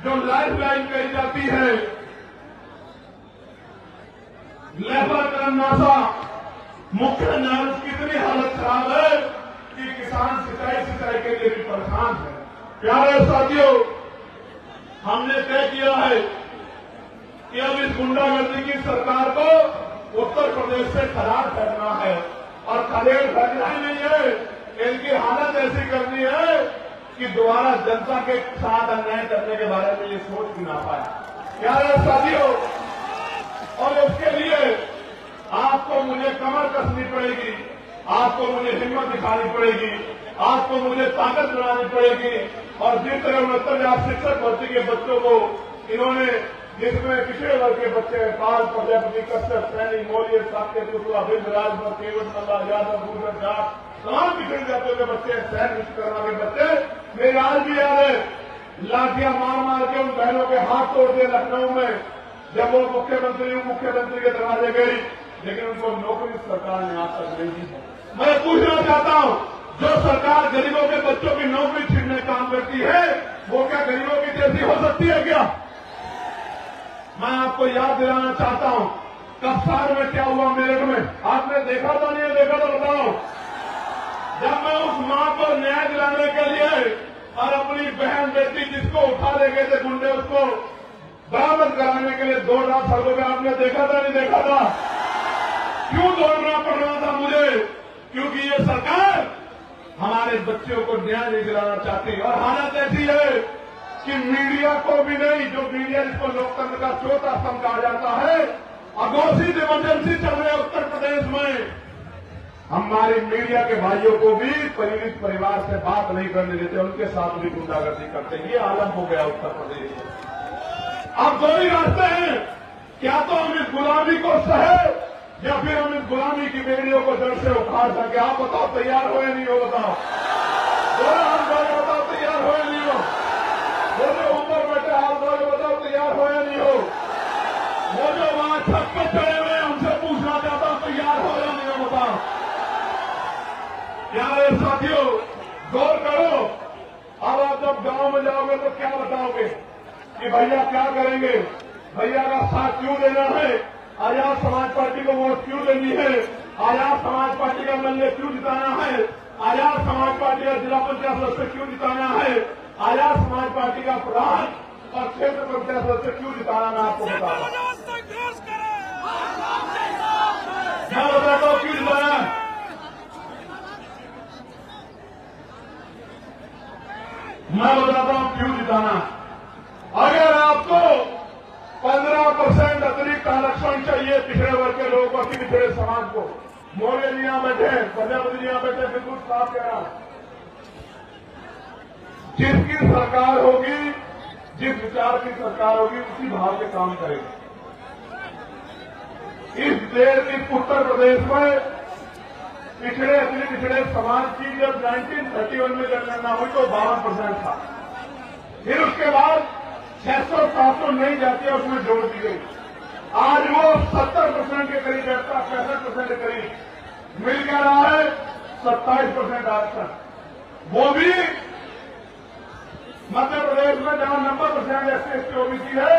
जो लाइफ लाइन कही जाती है, लेबर कर्मनाशा मुख्य नहर, कितनी हालत खराब है कि किसान सिंचाई के लिए भी परेशान है। प्यारे साथियों, हमने तय किया है कि अब इस गुंडागर्दी की सरकार को उत्तर प्रदेश से खराब करना है और खदेड़ फेंकना ही नहीं है, इनकी हालत ऐसी करनी है कि दोबारा जनता के साथ अन्याय करने के बारे में ये सोच भी ना पाए। प्यारे साथियों, और उसके लिए कसनी पड़ेगी, आपको मुझे हिम्मत दिखानी पड़ेगी, आपको मुझे ताकत बनानी पड़ेगी। और जिस तरह 69,000 शिक्षक भर्ती के बच्चों को इन्होंने, जिसमें पिछड़े वर्ग के बच्चे हैं, पाल, प्रजापति, कश्यप, सैनी, मौर्य, साक्य, शुक्ला, बिंद, राजभर, केवट, मल्ला, यादव, भूषण, जाट, तमाम पिछड़े जातियों के बच्चे, सैन विश्वकर्मा के बच्चे, मेरी आज भी याद है, लाठियां मार मार के उन बहनों के हाथ तोड़ दिए लखनऊ में, जब वो मुख्यमंत्री के दरवाजे गई, लेकिन उनको नौकरी सरकार ने आज तक नहीं दी। मैं पूछना चाहता हूं, जो सरकार गरीबों के बच्चों की नौकरी छीनने काम करती है, वो क्या गरीबों की जैसी हो सकती है क्या? मैं आपको याद दिलाना चाहता हूं, कप्तान में क्या हुआ मेरठ में, आपने देखा था नहीं देखा तो बताओ। जब मैं उस मां को न्याय दिलाने के लिए और अपनी बहन बेटी जिसको उठा ले गए थे गुंडे, उसको बरामद कराने के लिए दौड़ रहा सड़कों पे, आपने देखा था नहीं देखा था? क्यों दौड़ना पड़ रहा था मुझे? क्योंकि ये सरकार हमारे बच्चों को न्याय नहीं दिलाना चाहती। और हालत ऐसी है कि मीडिया को भी नहीं, जो मीडिया जिसको लोकतंत्र का चौथा स्तंभ कहा जाता है, अघोषित इमरजेंसी चल रहे उत्तर प्रदेश में, हमारी मीडिया के भाइयों को भी पीड़ित परिवार से बात नहीं करने देते, उनके साथ भी गुंडागर्दी करते हैं। ये आलम हो गया उत्तर प्रदेश में। अब दो ही रास्ते हैं, क्या तो हम इस गुलामी को सहे या फिर हम इस गुलामी की बेड़ियों को जड़ से उखाड़ सके। आप बताओ तैयार हो या नहीं हो? बताओ, बताओ तैयार हो या नहीं हो? वो जो ऊपर बैठे हाथ धो के बताओ तैयार हो या नहीं हो? वो जो वहां छत पर चढ़े हुए हमसे पूछना चाहता हूं तैयार हो या नहीं हो? बताओ। प्यारे साथियों, गौर करो, अब आप जब गांव में जाओगे तो क्या बताओगे कि भैया क्या करेंगे, भैया का साथ क्यों देना है, आजाद समाज पार्टी को वोट क्यों देनी है, आजाद समाज पार्टी का मल्ले क्यों जिताना है, आजाद समाज पार्टी का जिला पंचायत सदस्य क्यों जिताना है, आजाद समाज पार्टी का प्रधान और क्षेत्र पंचायत सदस्य क्यों जिताना, मैं आपको बताता हूं। क्या बताता हूं क्यों जिताना है? मैं बताता हूं क्यों जिताना। अगर आपको 15% अतिरिक्त आरक्षण चाहिए पिछड़े वर्ग के लोगों को, पिछड़े समाज को, मौर्य जी यहां बैठे, प्रजापति जी यहां बैठे, बिल्कुल साफ कह रहा हूं, जिसकी सरकार होगी, जिस विचार की सरकार होगी, उसी भाव के काम करेगी। इस देश, इस उत्तर प्रदेश में पिछड़े अति पिछड़े समाज की जब 1931 में जनगणना हुई तो 52% था। फिर उसके बाद 600-700 नई जातियां उसमें जोड़ दी गई। आज वो 70% के करीब, 65% के करीब मिल क्या रहा है, 27% आरक्षण। वो भी मध्य प्रदेश में जहां 90% SC/ST OBC है,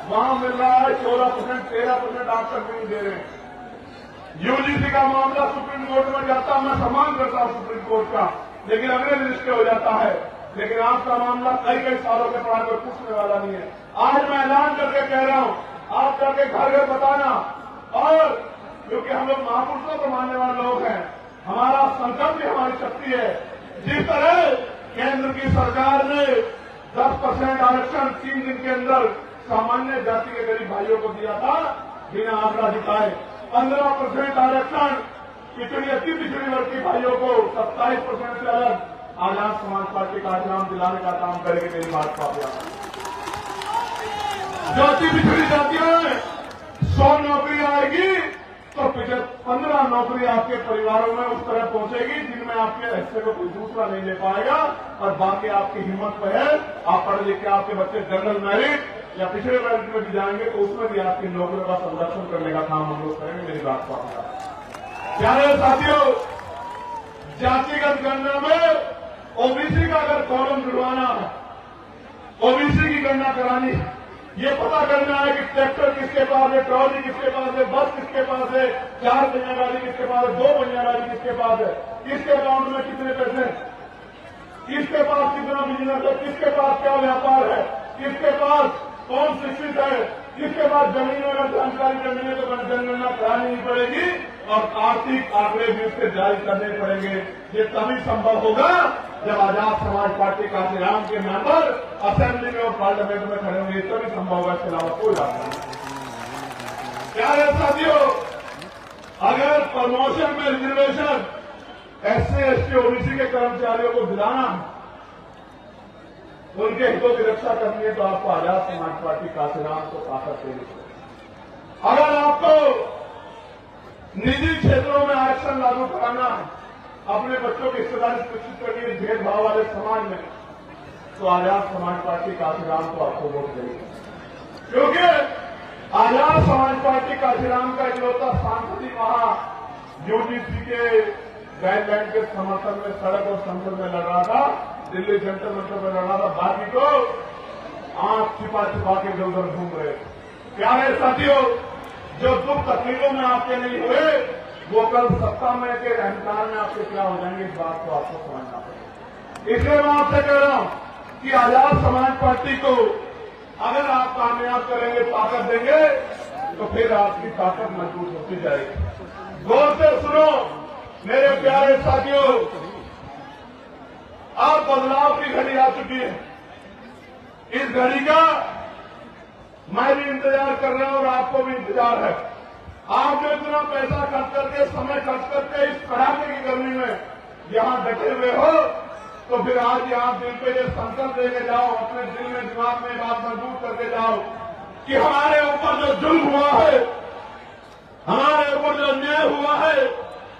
वहां मिल रहा है 16%, 13% आरक्षण नहीं दे रहे हैं। यूजीसी का मामला सुप्रीम कोर्ट में जाता, मैं सम्मान करता हूं सुप्रीम कोर्ट का, लेकिन अगले दिन स्टे हो जाता है। लेकिन आपका मामला कई सालों के पढ़ा कोई पूछने वाला नहीं है। आज मैं ऐलान करके कह रहा हूं, आप जाके घर घर बताना, और क्योंकि हम लोग महापुरुषों को मानने वाले लोग हैं, हमारा संकल्प भी हमारी शक्ति है। जिस तरह केंद्र की सरकार ने 10% आरक्षण 3 दिन के अंदर सामान्य जाति के गरीब भाइयों को दिया था बिना आंकड़ा दिखाए, 15% आरक्षण अति पिछड़ी वर्ग के भाइयों को 27% से अलग आजाद समाज पार्टी का नाम दिलाने का काम करेंगे। मेरी बात को आप याद, जो अति पिछड़ी जातियां हैं 100 नौकरी आएगी तो 15 नौकरी आपके परिवारों में उस तरह पहुंचेगी जिनमें आपके हिस्से को कोई दूसरा नहीं ले पाएगा, और बाकी आपकी हिम्मत पे है। आप पढ़े लिखे आपके बच्चे जनरल मेरिट या पिछड़े वर्ग में भी जाएंगे तो उसमें भी आपकी नौकरियों का संरक्षण करने का काम हम लोग करेंगे। मेरी बात को आप प्यारे साथियों, जातिगत गणना में ओबीसी का अगर कॉलम जुड़वाना है, ओबीसी की गणना करानी है, ये पता करना है कि ट्रैक्टर किसके पास है, ट्रॉली किसके पास है, बस किसके पास है, 4 पहिया गाड़ी किसके पास है, 2 पहिया गाड़ी किसके पास है, किसके अकाउंट में कितने पैसे, किसके पास कितना बिजनेस है, किसके पास क्या व्यापार है, किसके पास कौन शिक्षित है, किसके पास जमीन अगर जानकारी करनी है तो जनगणना करानी ही पड़ेगी, और आर्थिक आंकड़े भी उससे जारी करने पड़ेंगे। ये तभी संभव होगा जब आजाद समाज पार्टी काशीराम के मेंबर असेंबली में और पार्लियामेंट में खड़े होंगे, तभी संभव होगा। इसके अलावा कोई बात नहीं। प्यारे साथियों, अगर प्रमोशन में रिजर्वेशन SC ST OBC के कर्मचारियों को दिलाना, उनके हितों की रक्षा करनी है, तो आपको आजाद समाज पार्टी काशीराम को ताकत देनी चाहिए। अगर आपको निजी क्षेत्रों में आरक्षण लागू कराना है, अपने बच्चों की हिस्सेदारी सुनिश्चित करनी है भेदभाव वाले समाज में, तो आजाद समाज पार्टी काशीराम को आपको वोट देनी है। क्योंकि आजाद समाज पार्टी काशीराम का इकलौता सांसद ही वहां UGC के गाइडलाइन के समर्थन में सड़क और संसद में लड़ रहा था, दिल्ली जंतर मंतर में लड़ रहा था। बाकी तो आंख छिपा छिपा के इधर उधर घूम रहे। प्यारे साथियों, जो दुख तकलीफों में आपके नहीं हुए, वो कल सत्ता में के अहंकार में आपके क्या हो जाएंगे, इस बात को आपको समझना पड़ेगा। इसलिए मैं आपसे कह रहा हूं कि आजाद समाज पार्टी को अगर आप कामयाब करेंगे, ताकत देंगे, तो फिर आपकी ताकत मजबूत होती जाएगी। गौर से सुनो मेरे प्यारे साथियों, अब बदलाव की घड़ी आ चुकी है। इस घड़ी का मैं भी इंतजार कर रहा हूं और आपको भी इंतजार है। आप जो इतना पैसा खर्च करके, समय खर्च करके इस कड़ाके की गर्मी में यहां डटे हुए हो, तो फिर आज यहां दिल पे ये संकल्प लेके जाओ, अपने दिल में दिमाग में बात मजबूत करके जाओ कि हमारे ऊपर जो जुल्म हुआ है, हमारे ऊपर जो अन्याय हुआ है,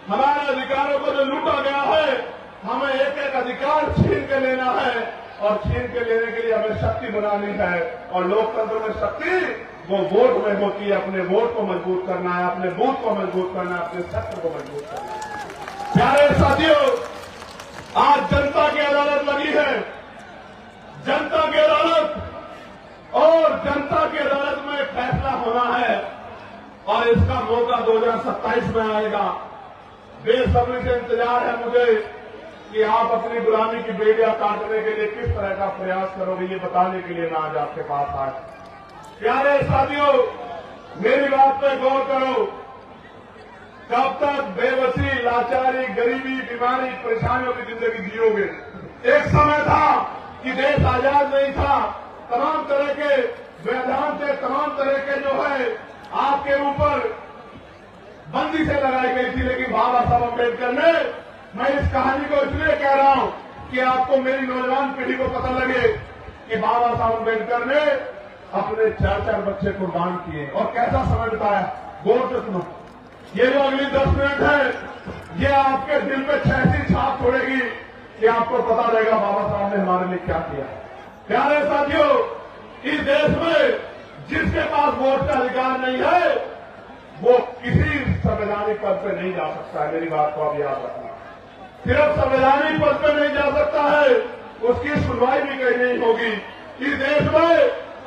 हमारे अधिकारों को जो लूटा गया है, हमें एक एक अधिकार छीन के लेना है और छीन के लेने के लिए हमें शक्ति बनानी है। और लोकतंत्र में शक्ति वो वोट में होती है। अपने वोट को मजबूत करना है, अपने बूथ को मजबूत करना है, अपने क्षेत्र को मजबूत करना है। प्यारे साथियों, आज जनता की अदालत लगी है, जनता की अदालत, और जनता की अदालत में फैसला होना है और इसका मौका 2027 में आएगा। बेसब्री से इंतजार है मुझे कि आप अपनी गुलामी की बेड़ियां काटने के लिए किस तरह का प्रयास करोगे, ये बताने के लिए मैं आज आपके पास आया। प्यारे साथियों, मेरी बात पे गौर करो। कब तक बेबसी, लाचारी, गरीबी, बीमारी, परेशानियों की जिंदगी जियोगे? एक समय था कि देश आजाद नहीं था, तमाम तरह के व्यवधान थे, तमाम तरह के जो है आपके ऊपर बंदी से लगाई गई थी। लेकिन बाबा साहब अम्बेडकर ने, मैं इस कहानी को इसलिए कह रहा हूं कि आपको, मेरी नौजवान पीढ़ी को पता लगे कि बाबा साहब अम्बेडकर ने अपने 4-4 बच्चे कुर्बान किए और कैसा समय बिताया। गौर से सुनो, ये जो अगली 10 मिनट है, ये आपके दिल पे ऐसी छाप छोड़ेगी कि आपको पता रहेगा बाबा साहब ने हमारे लिए क्या किया। प्यारे साथियों, इस देश में जिसके पास वोट का अधिकार नहीं है, वो किसी संवैधानिक पद पे नहीं जा सकता है। मेरी बात को आप याद रखना। सिर्फ संवैधानिक पद पे नहीं जा सकता है, उसकी सुनवाई भी कहीं नहीं होगी। इस देश में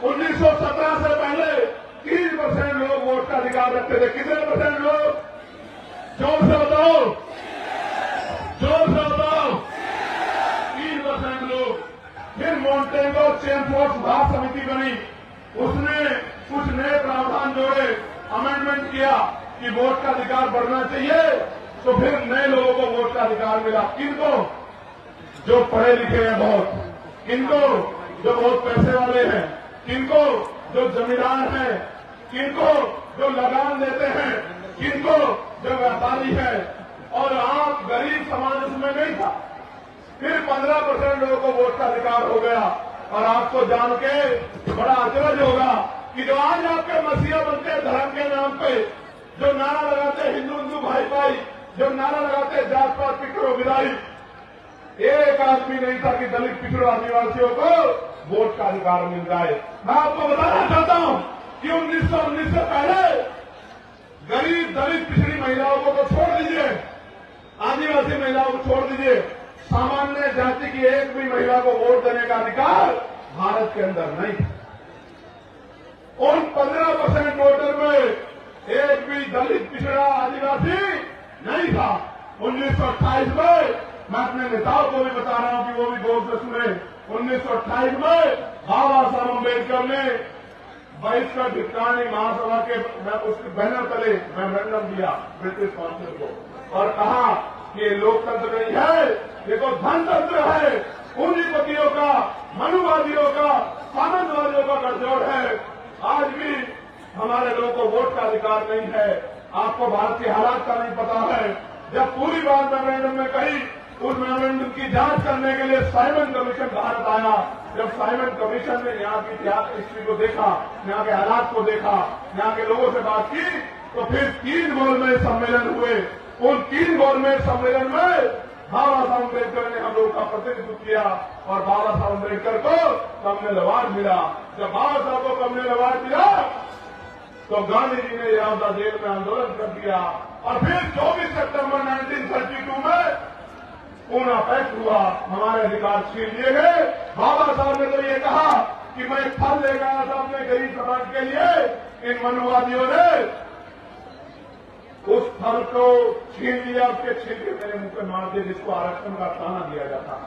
1917 से पहले 30% लोग वोट का अधिकार रखते थे। कितने % लोग? जोर से बताओ, जोर से बताओ। 30% लोग। फिर मोंटेगो चेमफोर्ड सुधार समिति बनी, उसने कुछ नए प्रावधान जोड़े, अमेंडमेंट किया कि वोट का अधिकार बढ़ना चाहिए, तो फिर नए लोगों को वोट का अधिकार मिला। किनको? जो पढ़े लिखे हैं बहुत, किनको? जो बहुत पैसे वाले हैं, किनको? जो जमींदार हैं, किनको? जो लगान देते हैं, किनको? जो व्यापारी है। और आप गरीब समाज उसमें नहीं था। फिर 15% लोगों को वोट का अधिकार हो गया। और आपको जान के बड़ा अचरज होगा कि जो आज आपके मसीहा बनते हैं धर्म के नाम पे, जो नारा लगाते हैं हिंदू हिंदू भाई भाई, जो नारा लगाते हैं जात पात पिछड़ो विदाई, एक आदमी नहीं था कि दलित पिछड़ो आदिवासियों को वोट का अधिकार मिल जाए। मैं आपको बताना चाहता हूं कि 1919 से पहले गरीब दलित पिछड़ी महिलाओं को तो छोड़ दीजिए, आदिवासी महिलाओं को छोड़ दीजिए, सामान्य जाति की एक भी महिला को वोट देने का अधिकार भारत के अंदर नहीं था। उन 15% वोटर में एक भी दलित पिछड़ा आदिवासी नहीं था। 1928 में, मैं अपने नेताओं को भी बता रहा हूं कि वो भी गौर से सुने, 1928 में बाबा साहब अम्बेडकर ने बहिष्कार भिक्षाणी महासभा के उसके बैनर तले मेमोरेंडम दिया ब्रिटिश काउंसिल को और कहा कि ये लोकतंत्र नहीं है, ये तो धनतंत्र है, पूंजीपतियों का, मनुवादियों का, सामंतवादियों का गठजोड़ है। आज भी हमारे लोगों को वोट का अधिकार नहीं है। आपको भारत के हालात का नहीं पता है। जब पूरी बात मेमोरेंडम में कही, उस मेमोरेंडम की जांच करने के लिए साइमन कमीशन भारत आया। जब साइमन कमीशन ने यहाँ की इतिहास हिस्ट्री को देखा, यहाँ के हालात को देखा, यहाँ के लोगों से बात की, तो फिर 3 गोलमेज सम्मेलन हुए। उन 3 गोलमेज सम्मेलन में बाबा साहब अम्बेडकर ने हम लोगों का प्रतिनिधित्व किया और बाबा साहब अम्बेडकर को कम्युनल अवार्ड मिला। जब बाबा साहब को कम्युनल अवार्ड मिला तो गांधी जी ने यहां जेल में आंदोलन कर दिया और फिर 24 सितंबर 1932 में पूना पैक्ट हुआ, हमारे अधिकार छीन लिए गए। बाबा साहब ने तो ये कहा कि मैं फल लेकर आया था अपने गरीब समाज के लिए। इन मनुवादियों ने उस फल को छीन लिया, उसके छिलके मेरे मुंह पे मार दिए, जिसको आरक्षण का ताना दिया जाता।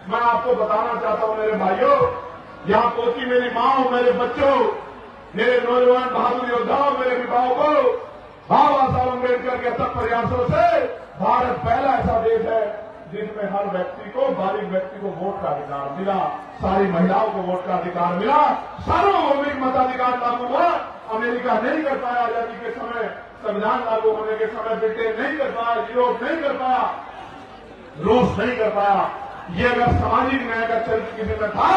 मैं आपको बताना चाहता हूं मेरे भाइयों, यहां पहुंची मेरी मां, मेरे बच्चों, मेरे नौजवान बहादुर योद्धाओं, मेरे विभागों को बाबा साहब अम्बेडकर के अथक प्रयासों से भारत पहला ऐसा देश है जिसमें हर व्यक्ति को, बालिग व्यक्ति को वोट का अधिकार मिला, सारी महिलाओं को वोट का अधिकार मिला, सार्वभौमिक मताधिकार लागू हुआ। अमेरिका नहीं कर पाया आजादी के समय, संविधान लागू होने के समय ब्रिटेन नहीं कर पाया, यूरोप नहीं कर पाया, रूस नहीं कर पाया। ये अगर सामाजिक न्याय का चरित्र किसी में था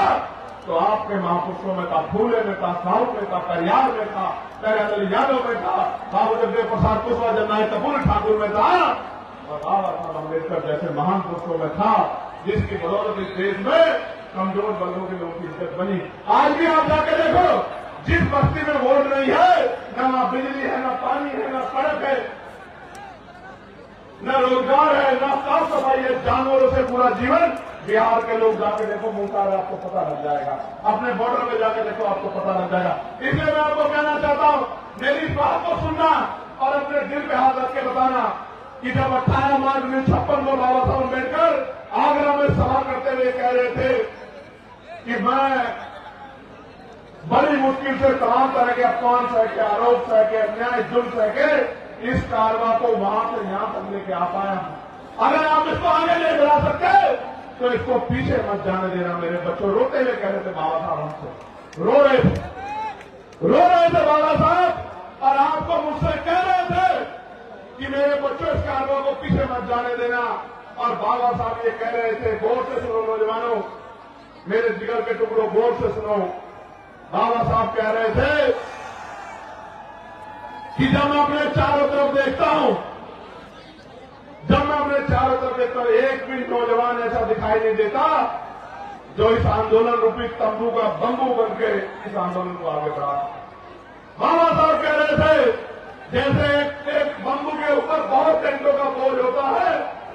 तो आपके महापुरुषों में था, फूले में था, साहू में था, परियार में था, दयानंद यादव में था, बाबू जगदेव प्रसाद कुशवाहा, जननायक कपूर ठाकुर में था और बाबा साहब अम्बेडकर जैसे महान पुरुषों में था, जिसकी बदौलत इस देश में कमजोर वर्गों के लोगों की इज्जत बनी। आज भी आप जाके देखो, जिस बस्ती में वोट नहीं है, न बिजली है, न पानी है, न सड़क है, न रोजगार है, न साफ सफाई है, जानवरों से पूरा जीवन। बिहार के लोग जाके देखो, मुंगतार आपको पता लग जाएगा, अपने बॉर्डर पे जाके देखो, आपको पता लग जाएगा। इसलिए मैं आपको कहना चाहता हूं, मेरी बात को सुनना और अपने दिल पे हाथ रख के बताना कि जब 18 मार्च 1956 को बाबा साहब अम्बेडकर आगरा में सभा करते हुए कह रहे थे कि मैं बड़ी मुश्किल से तमाम तरह के अपमान सह के, आरोप सह के, अन्याय जुल्म सह के इस कारवा को वहां से यहां तक लेके आ पाया हूं। अगर आप इसको आगे ले बढ़ा सकते तो इसको पीछे मत जाने देना। मेरे बच्चों रोते हुए कह रहे थे बाबा साहब, हमसे रो रहे थे बाबा साहब, और आपको मुझसे कह रहे थे कि मेरे बच्चों इस कारवा को पीछे मत जाने देना। और बाबा साहब ये कह रहे थे, गौर से सुनो नौजवानों, मेरे जिगर के टुकड़ों, गौर से सुनो। बाबा साहब कह रहे थे कि जब मैं अपने चारों तरफ देखता हूं, एक भी नौजवान ऐसा दिखाई नहीं देता जो इस आंदोलन रूपी तंबू का बंबू बन के इस आंदोलन को आगे बढ़ा। बाबा साहब कह रहे थे जैसे एक बंबू के ऊपर बहुत टेंटों का बोझ होता है,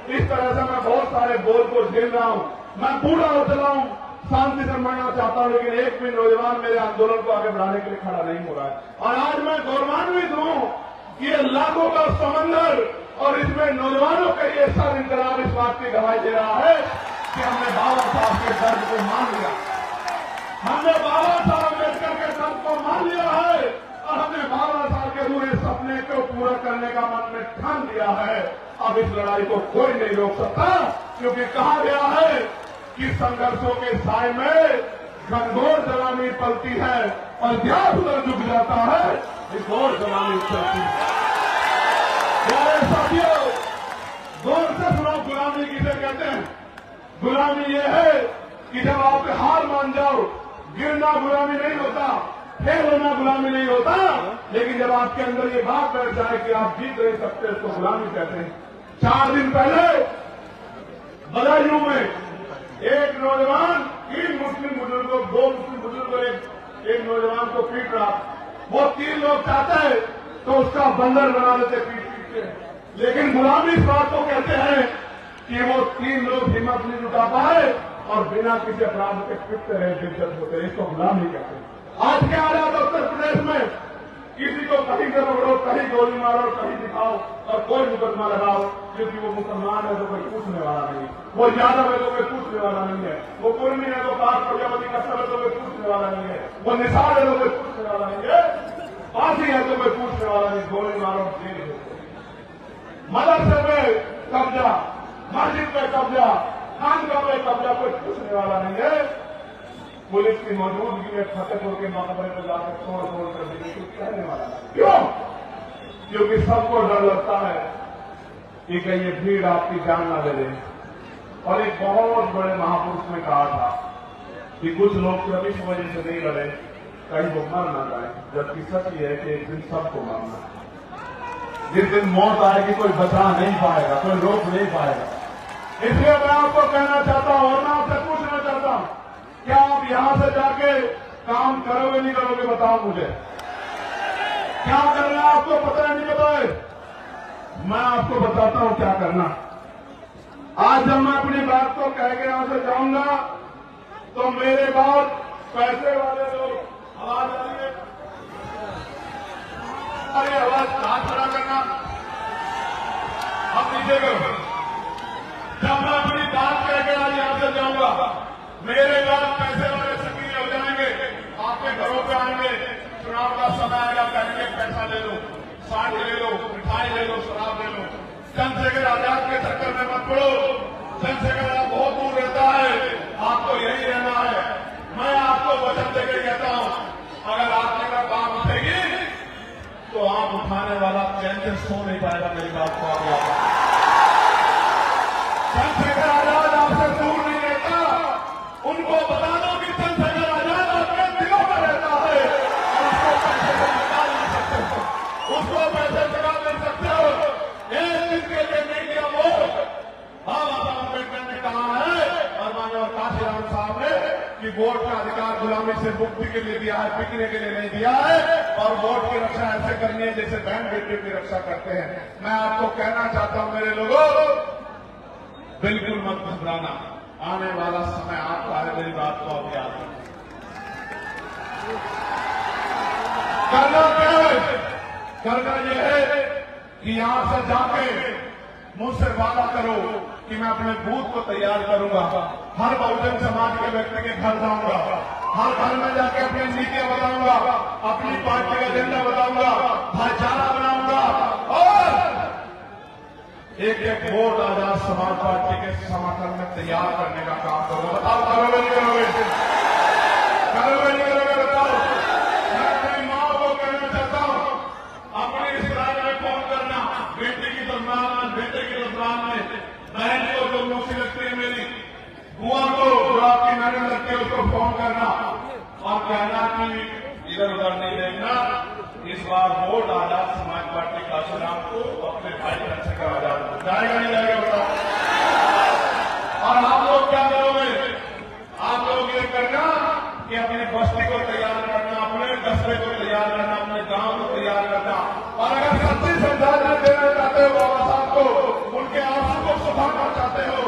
इस तरह से मैं बहुत सारे बोझ को झेल रहा हूं। मैं बूढ़ा हो चला हूं, शांति से मरना चाहता हूं, लेकिन एक भी नौजवान मेरे आंदोलन को आगे बढ़ाने के लिए खड़ा नहीं हो रहा है। और आज मैं गौरवान्वित हूं कि ये लाखों का समंदर और इसमें नौजवानों का ये सब इंकलाब इस बात की गवाही दे रहा है कि हमने बाबा साहब के दर्द को मान लिया, हमने बाबा साहब अम्बेडकर के दर्द को मान लिया है और हमने बाबा साहब के पूरे सपने को पूरा करने का मन में ठान लिया है। अब इस लड़ाई को कोई नहीं रोक सकता, क्योंकि कहा गया है कि संघर्षों के साय में घनघोर जलानी पलती है और ध्यान उधर झुक जाता है, इस घोर जलानी चलती है। प्यारे साथियों, गौर से सुनो, गुलामी किसे कहते हैं? गुलामी ये है कि जब आप हार मान जाओ, गिरना गुलामी नहीं होता, फेल होना गुलामी नहीं होता, लेकिन जब आपके अंदर ये बात बैठ जाए कि आप जीत नहीं सकते, इसको गुलामी कहते हैं। 4 दिन पहले बदायूं में एक नौजवान 3 मुस्लिम बुजुर्गों, 2 मुस्लिम बुजुर्गों एक नौजवान को पीट रहा। वो 3 लोग चाहते हैं तो उसका बंदर बना देते पीट पीट के, लेकिन गुलामी इस बात को कहते हैं कि वो 3 लोग हिम्मत नहीं जुटा पाए और बिना किसी अपराध के पिटते रहे, दिलचस्प होते रहे, इसको गुलामी कहते हैं। आज के हालात उत्तर प्रदेश में किसी को कहीं से पकड़ो, कहीं गोली मारो, कहीं दिखाओ और कोई मुकदमा लगाओ, क्योंकि वो मुसलमान है तो कोई पूछने वाला नहीं, वो यादव है तो कोई पूछने वाला नहीं है, वो कुर्मी है तो पाक प्रजापति का सब है तो कोई पूछने वाला नहीं है, वो निसार है तो कोई पूछने वाला नहीं है, फांसी है तो कोई पूछने वाला नहीं, गोली मारो जेल हो। मदरसे पे कब्जा, मस्जिद पे कब्जा, खानका पे कब्जा, कोई पूछने वाला नहीं है। पुलिस की मौजूदगी में फतेहपुर के मकबरे में जाकर तोड़ कर देने कुछ कहने वाला, क्यों? क्योंकि सबको डर लगता है कि कहीं ये भीड़ आपकी जान ना ले ले। और एक बहुत बड़े महापुरुष ने कहा था कि कुछ लोग सिर्फ इस वजह से नहीं लड़े कहीं वो मर ना जाए, जबकि सच ये है कि एक दिन सबको मरना है। जिस दिन मौत आएगी कोई बचा नहीं पाएगा, कोई रोक नहीं पाएगा। इसलिए मैं आपको कहना चाहता हूं और मैं आपसे पूछना चाहता हूं, क्या आप यहां से जाके काम करोगे नहीं करोगे? बताओ मुझे, क्या करना है आपको पता है नहीं पता है? मैं आपको बताता हूं क्या करना। आज जब मैं अपनी बात को कह के यहां से जाऊंगा तो मेरे बाद पैसे वाले लोग आवाज आ रही है, अरे आवाज हाथ खड़ा करना, अब नीचे करो। जब मैं अपनी बात कह के आज यहां से जाऊंगा मेरे बाद पैसे वाले सक्रिय हो जाएंगे, आपके घरों पे आएंगे, चुनाव का समय आएगा, कहेंगे पैसा ले लो, साठ ले लो, मिठाई ले लो, शराब ले लो। चंद्रशेखर आजाद के चक्कर में मत पड़ो, चंद्रशेखर आजाद बहुत दूर रहता है, आपको यही रहना है। मैं आपको वचन देकर कहता हूं, अगर आपने का काम उठेगी तो आप उठाने वाला चैन से सो नहीं पाएगा। मेरी बात को आगे आता, चंद्रशेखर आजाद आपसे दूर नहीं रहता। उनको बता दो कि चंद्रशेखर आजाद आपके दिलों में रहता है और उसको पैसे से निकाल नहीं सकते हो, उसको पैसे चुरा नहीं सकते हो। एक दिन के लिए नहीं दिया वोट। बाबा अम्बेडकर ने कहा है और माननीय काशीराम साहब ने कि वोट का अधिकार गुलामी से मुक्ति के लिए दिया है, बिकने के लिए नहीं दिया है। और वोट की रक्षा ऐसे करनी है जैसे बहन बेटियों की रक्षा करते हैं। मैं आपको कहना चाहता हूं मेरे लोगों, बिल्कुल मत घबराना, आने वाला समय आपका है। मेरी बात को आप याद रखें। करना क्या है? करना यह है कि यहां से जाके मुझसे वादा करो कि मैं अपने बूथ को तैयार करूंगा, हर बहुजन समाज के व्यक्ति के घर जाऊंगा, हर घर में जाके अपनी नीतियां बताऊंगा, अपनी पार्टी का एजेंडा बताऊंगा, भाईचारा बनाऊंगा और एक एक वोट आजाद समाज पार्टी के समर्थन में तैयार करने का काम करूंगा। बताओ करोगे नहीं करोगे? करोगे नहीं करोगे? बताओ। मैं अपनी मां को कहना चाहता हूं, अपनी इस राज्य में फोन करना, बेटी की तस्वीर में, बेटे की तस्वीर में, बहन को जो मुझसे लगती है मेरी बुआ को जो आपकी नजर लगती है उसको फोन करना और कहना कि इधर उधर नहीं देखना, इस बार वोट आजाद समाज पार्टी काशीराम को अपने भाई चंद्रशेखर आजाद को जाएगा नहीं जाएगा? बताओ। और आप लोग क्या करोगे? आप लोग ये करना कि अपनी बस्ती को तैयार करना, अपने कस्बे को तैयार करना, अपने गांव को तैयार करना। और अगर सच्ची श्रद्धांजलि देना चाहते हो बाबा साहब को, उनके आंसू को सुधारना चाहते हो,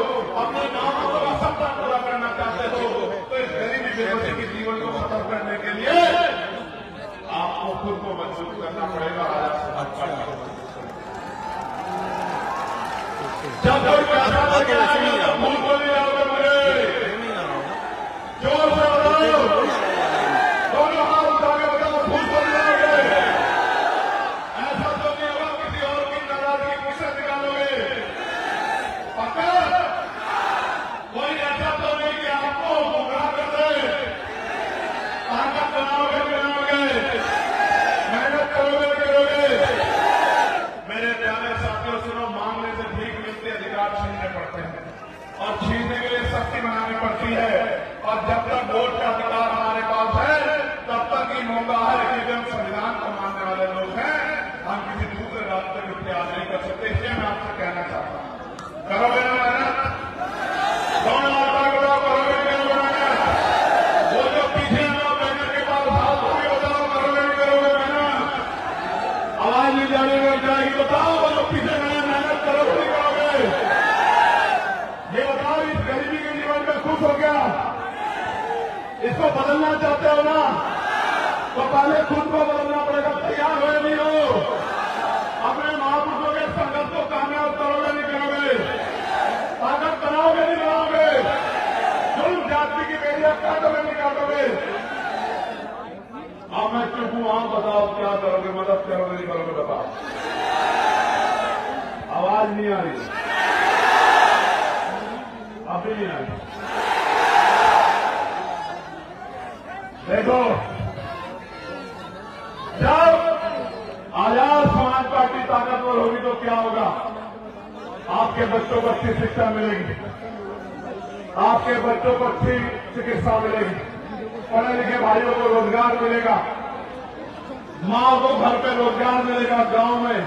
अपने गांव का सपना पूरा करना चाहते हो, तो इस गरीबी बेबसी के जीवन को खत्म करने के लिए आपको खुद को मजबूत करना पड़ेगा। जब कोई पैसा लेके आएगा तो भूल को नहीं आओगे मुझे, जोर से बताओ, दोनों हाथ उठा के बताओ, भूल को नहीं आओगे। ऐसा तो नहीं होगा किसी और की नाराजगी मुझसे निकालोगे, पक्का? कोई ऐसा तो नहीं कि आपको गुमराह कर दे। ताकत बनाओगे बनाओगे, मेहनत करोगे करोगे। मेरे प्यारे साथियों सुनो, मांगने से भीख मिलती है, अधिकार छीनने पड़ते हैं और छीनने के लिए शक्ति बनानी पड़ती है। और जब तक वोट का अधिकार हमारे पास है तब तक ही मौका है कि हम संविधान को मानने वाले लोग हैं, हम किसी दूसरे रास्ते के प्रयास नहीं कर सकते। इसलिए मैं आपसे कहना चाहता हूं, करोगे ना मेहनत? दोनों माता को करोगे नहीं मेहनत? वो जो पीछे लोग बैठने के बाद हाथ भी बताओ, करोगे नहीं करोगे मेहनत? आवाज नहीं जाने लग जाएगी, बताओ वो जो पीछे मेहनत करोगे नहीं करोगे? ये बताओ, इस गरीबी के जीवन में खुश हो गया? इसको बदलना चाहते हो ना? तो पहले खुद को बदलना पड़ेगा। तैयार हो नहीं हो? अपने महापुरुषों के संघर्ष को कामयाब करोगे नहीं करोगे? ताकत बनाओगे नहीं बनाओगे? जुल्म जाति की बेड़ियां काटोगे नहीं काटोगे? अब मैं चुप हूं, आप बताओ क्या करोगे? मदद करोगे नहीं करोगे? बताओ। आवाज नहीं आ रही, अभी नहीं आ रही। देखो, जब आजाद समाज पार्टी आपके बच्चों को अच्छी शिक्षा मिलेगी, आपके बच्चों को अच्छी चिकित्सा मिलेगी, पढ़े लिखे भाइयों को रोजगार मिलेगा, माँ को घर पे रोजगार मिलेगा, गांव में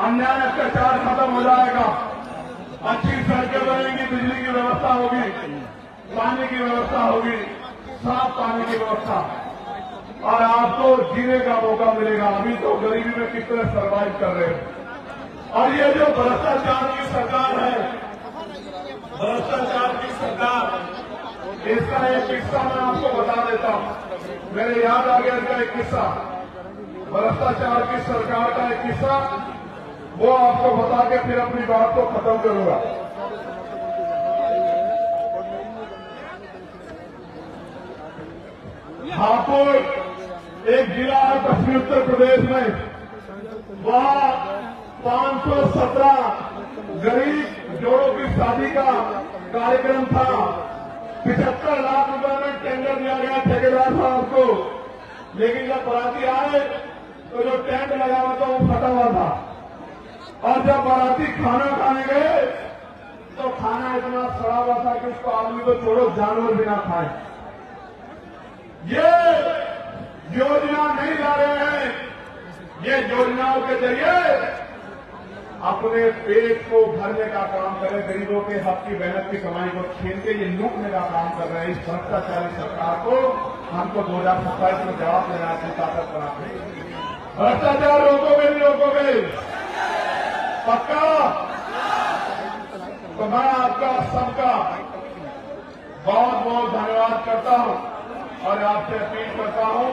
अन्याय अत्याचार खत्म हो जाएगा, अच्छी सड़कें बनेंगी, बिजली की व्यवस्था होगी, पानी की व्यवस्था होगी, साफ पानी की व्यवस्था, और आपको जीने का मौका मिलेगा। अभी तो गरीबी में कितने सर्वाइव कर रहे हो। और ये जो भ्रष्टाचार की सरकार है, भ्रष्टाचार की सरकार, इसका एक किस्सा मैं आपको बता देता हूं। मेरे याद आ गया इसका एक किस्सा, भ्रष्टाचार की सरकार का एक किस्सा, वो आपको बता के फिर अपनी बात को खत्म करूंगा। हापुड़ एक जिला है पश्चिमी उत्तर प्रदेश में, वहां 517 गरीब जोड़ों की शादी का कार्यक्रम था। 75 लाख रुपए में टेंडर दिया गया ठेकेदार साहब को, लेकिन जब बाराती आए तो जो टेंट लगा हुआ था वो फटा हुआ था, और जब बाराती खाना खाने गए तो खाना इतना सड़ा हुआ था कि उसको आदमी को छोड़ो जानवर भी ना खाए। ये योजना नहीं ला रहे हैं, ये योजनाओं के जरिए अपने पेट को भरने का काम कर रहे, गरीबों के हक की मेहनत की कमाई को छीन के ये लूटने का काम कर रहे हैं। इस भ्रष्टाचारी सरकार को हमको 2027 में जवाब देना है, ताकत बनाते। भ्रष्टाचार रोकोगे नहीं रोकोगे? पक्का? तो मैं आपका सबका बहुत बहुत धन्यवाद करता हूं और आपसे अपील करता हूं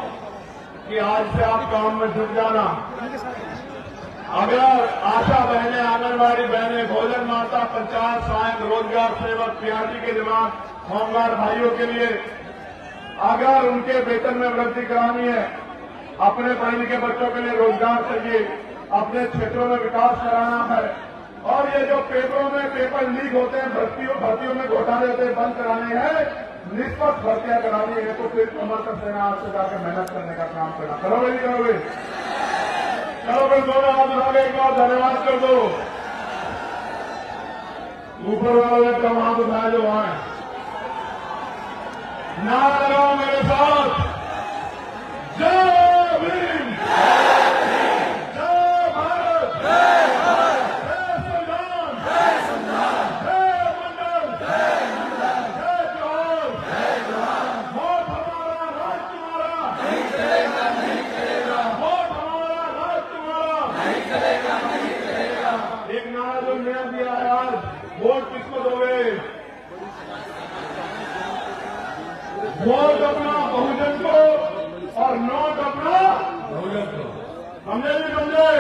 कि आज से आप काम में जुट जाना। अगर आशा बहनें, आंगनबाड़ी बहनें, भोजन माता, पंचायत सहायक, रोजगार सेवक, पीआरटी के जवान, होमगार्ड भाइयों के लिए अगर उनके वेतन में वृद्धि करानी है, अपने पढ़े लिखे बच्चों के लिए रोजगार चाहिए, अपने क्षेत्रों में विकास कराना है, और ये जो पेपरों में पेपर लीक होते हैं, भर्तियों में घोटाले होते हैं, बंद कराने हैं, निष्पक्ष भर्तियां करानी है, तो फिर कमर कस लेना, आपसे जाकर मेहनत करने का काम करना। करोगे नहीं करोगे? चलो फिर दोनों हाथ उठा के एक बार धन्यवाद कर दो। ऊपर वालों ने कम हाथ उठाया जो वहां है, नारा लगाओ मेरे साथ, जय भीम, जय भारत, जय संविधान, जय मंडल, जय जोहर, वोट हमारा राज तुम्हारा, नहीं चलेगा, नहीं चलेगा, वोट हमारा राज तुम्हारा, नहीं चलेगा, नहीं चलेगा। एक नारा जो नया दिया है आज, वोट किसको दोगे? वोट अपना बहुजन को और नोट अपना बहुजन को। समझे नहीं समझे?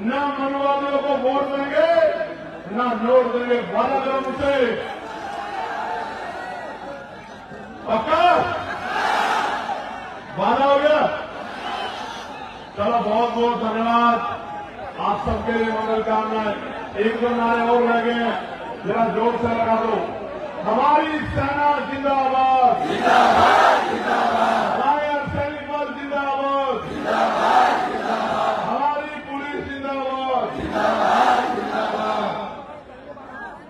न मनवादियों को वोट देंगे, न नोट देंगे। वादा करो मुझसे, पक्का? वादा हो गया? चलो बहुत बहुत धन्यवाद आप सबके लिए, मंगल कामनाएं। एक दो नारे और रह गए, जरा जोर से लगा दो। हमारी सेना जिंदाबाद, जिंदाबाद, जिंदाबाद। हमारे सैनिक बल जिंदाबाद, जिंदाबाद, जिंदाबाद। हमारी पुलिस जिंदाबाद, जिंदाबाद, जिंदाबाद।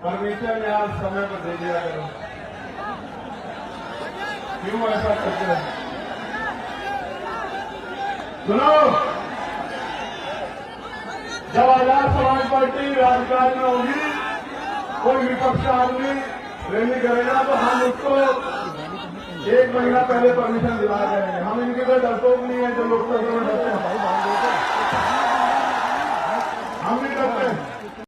परमिशन यार समय पर दे दिया करो, क्यों ऐसा करते हैं? सुनो, जब आजाद समाज पार्टी राजकाज में होगी, कोई विपक्ष आदमी रैली करेगा तो हम उसको 1 महीना पहले परमिशन दिला देंगे। हम इनके तो डरपोक नहीं है जो लोकसभा में डरते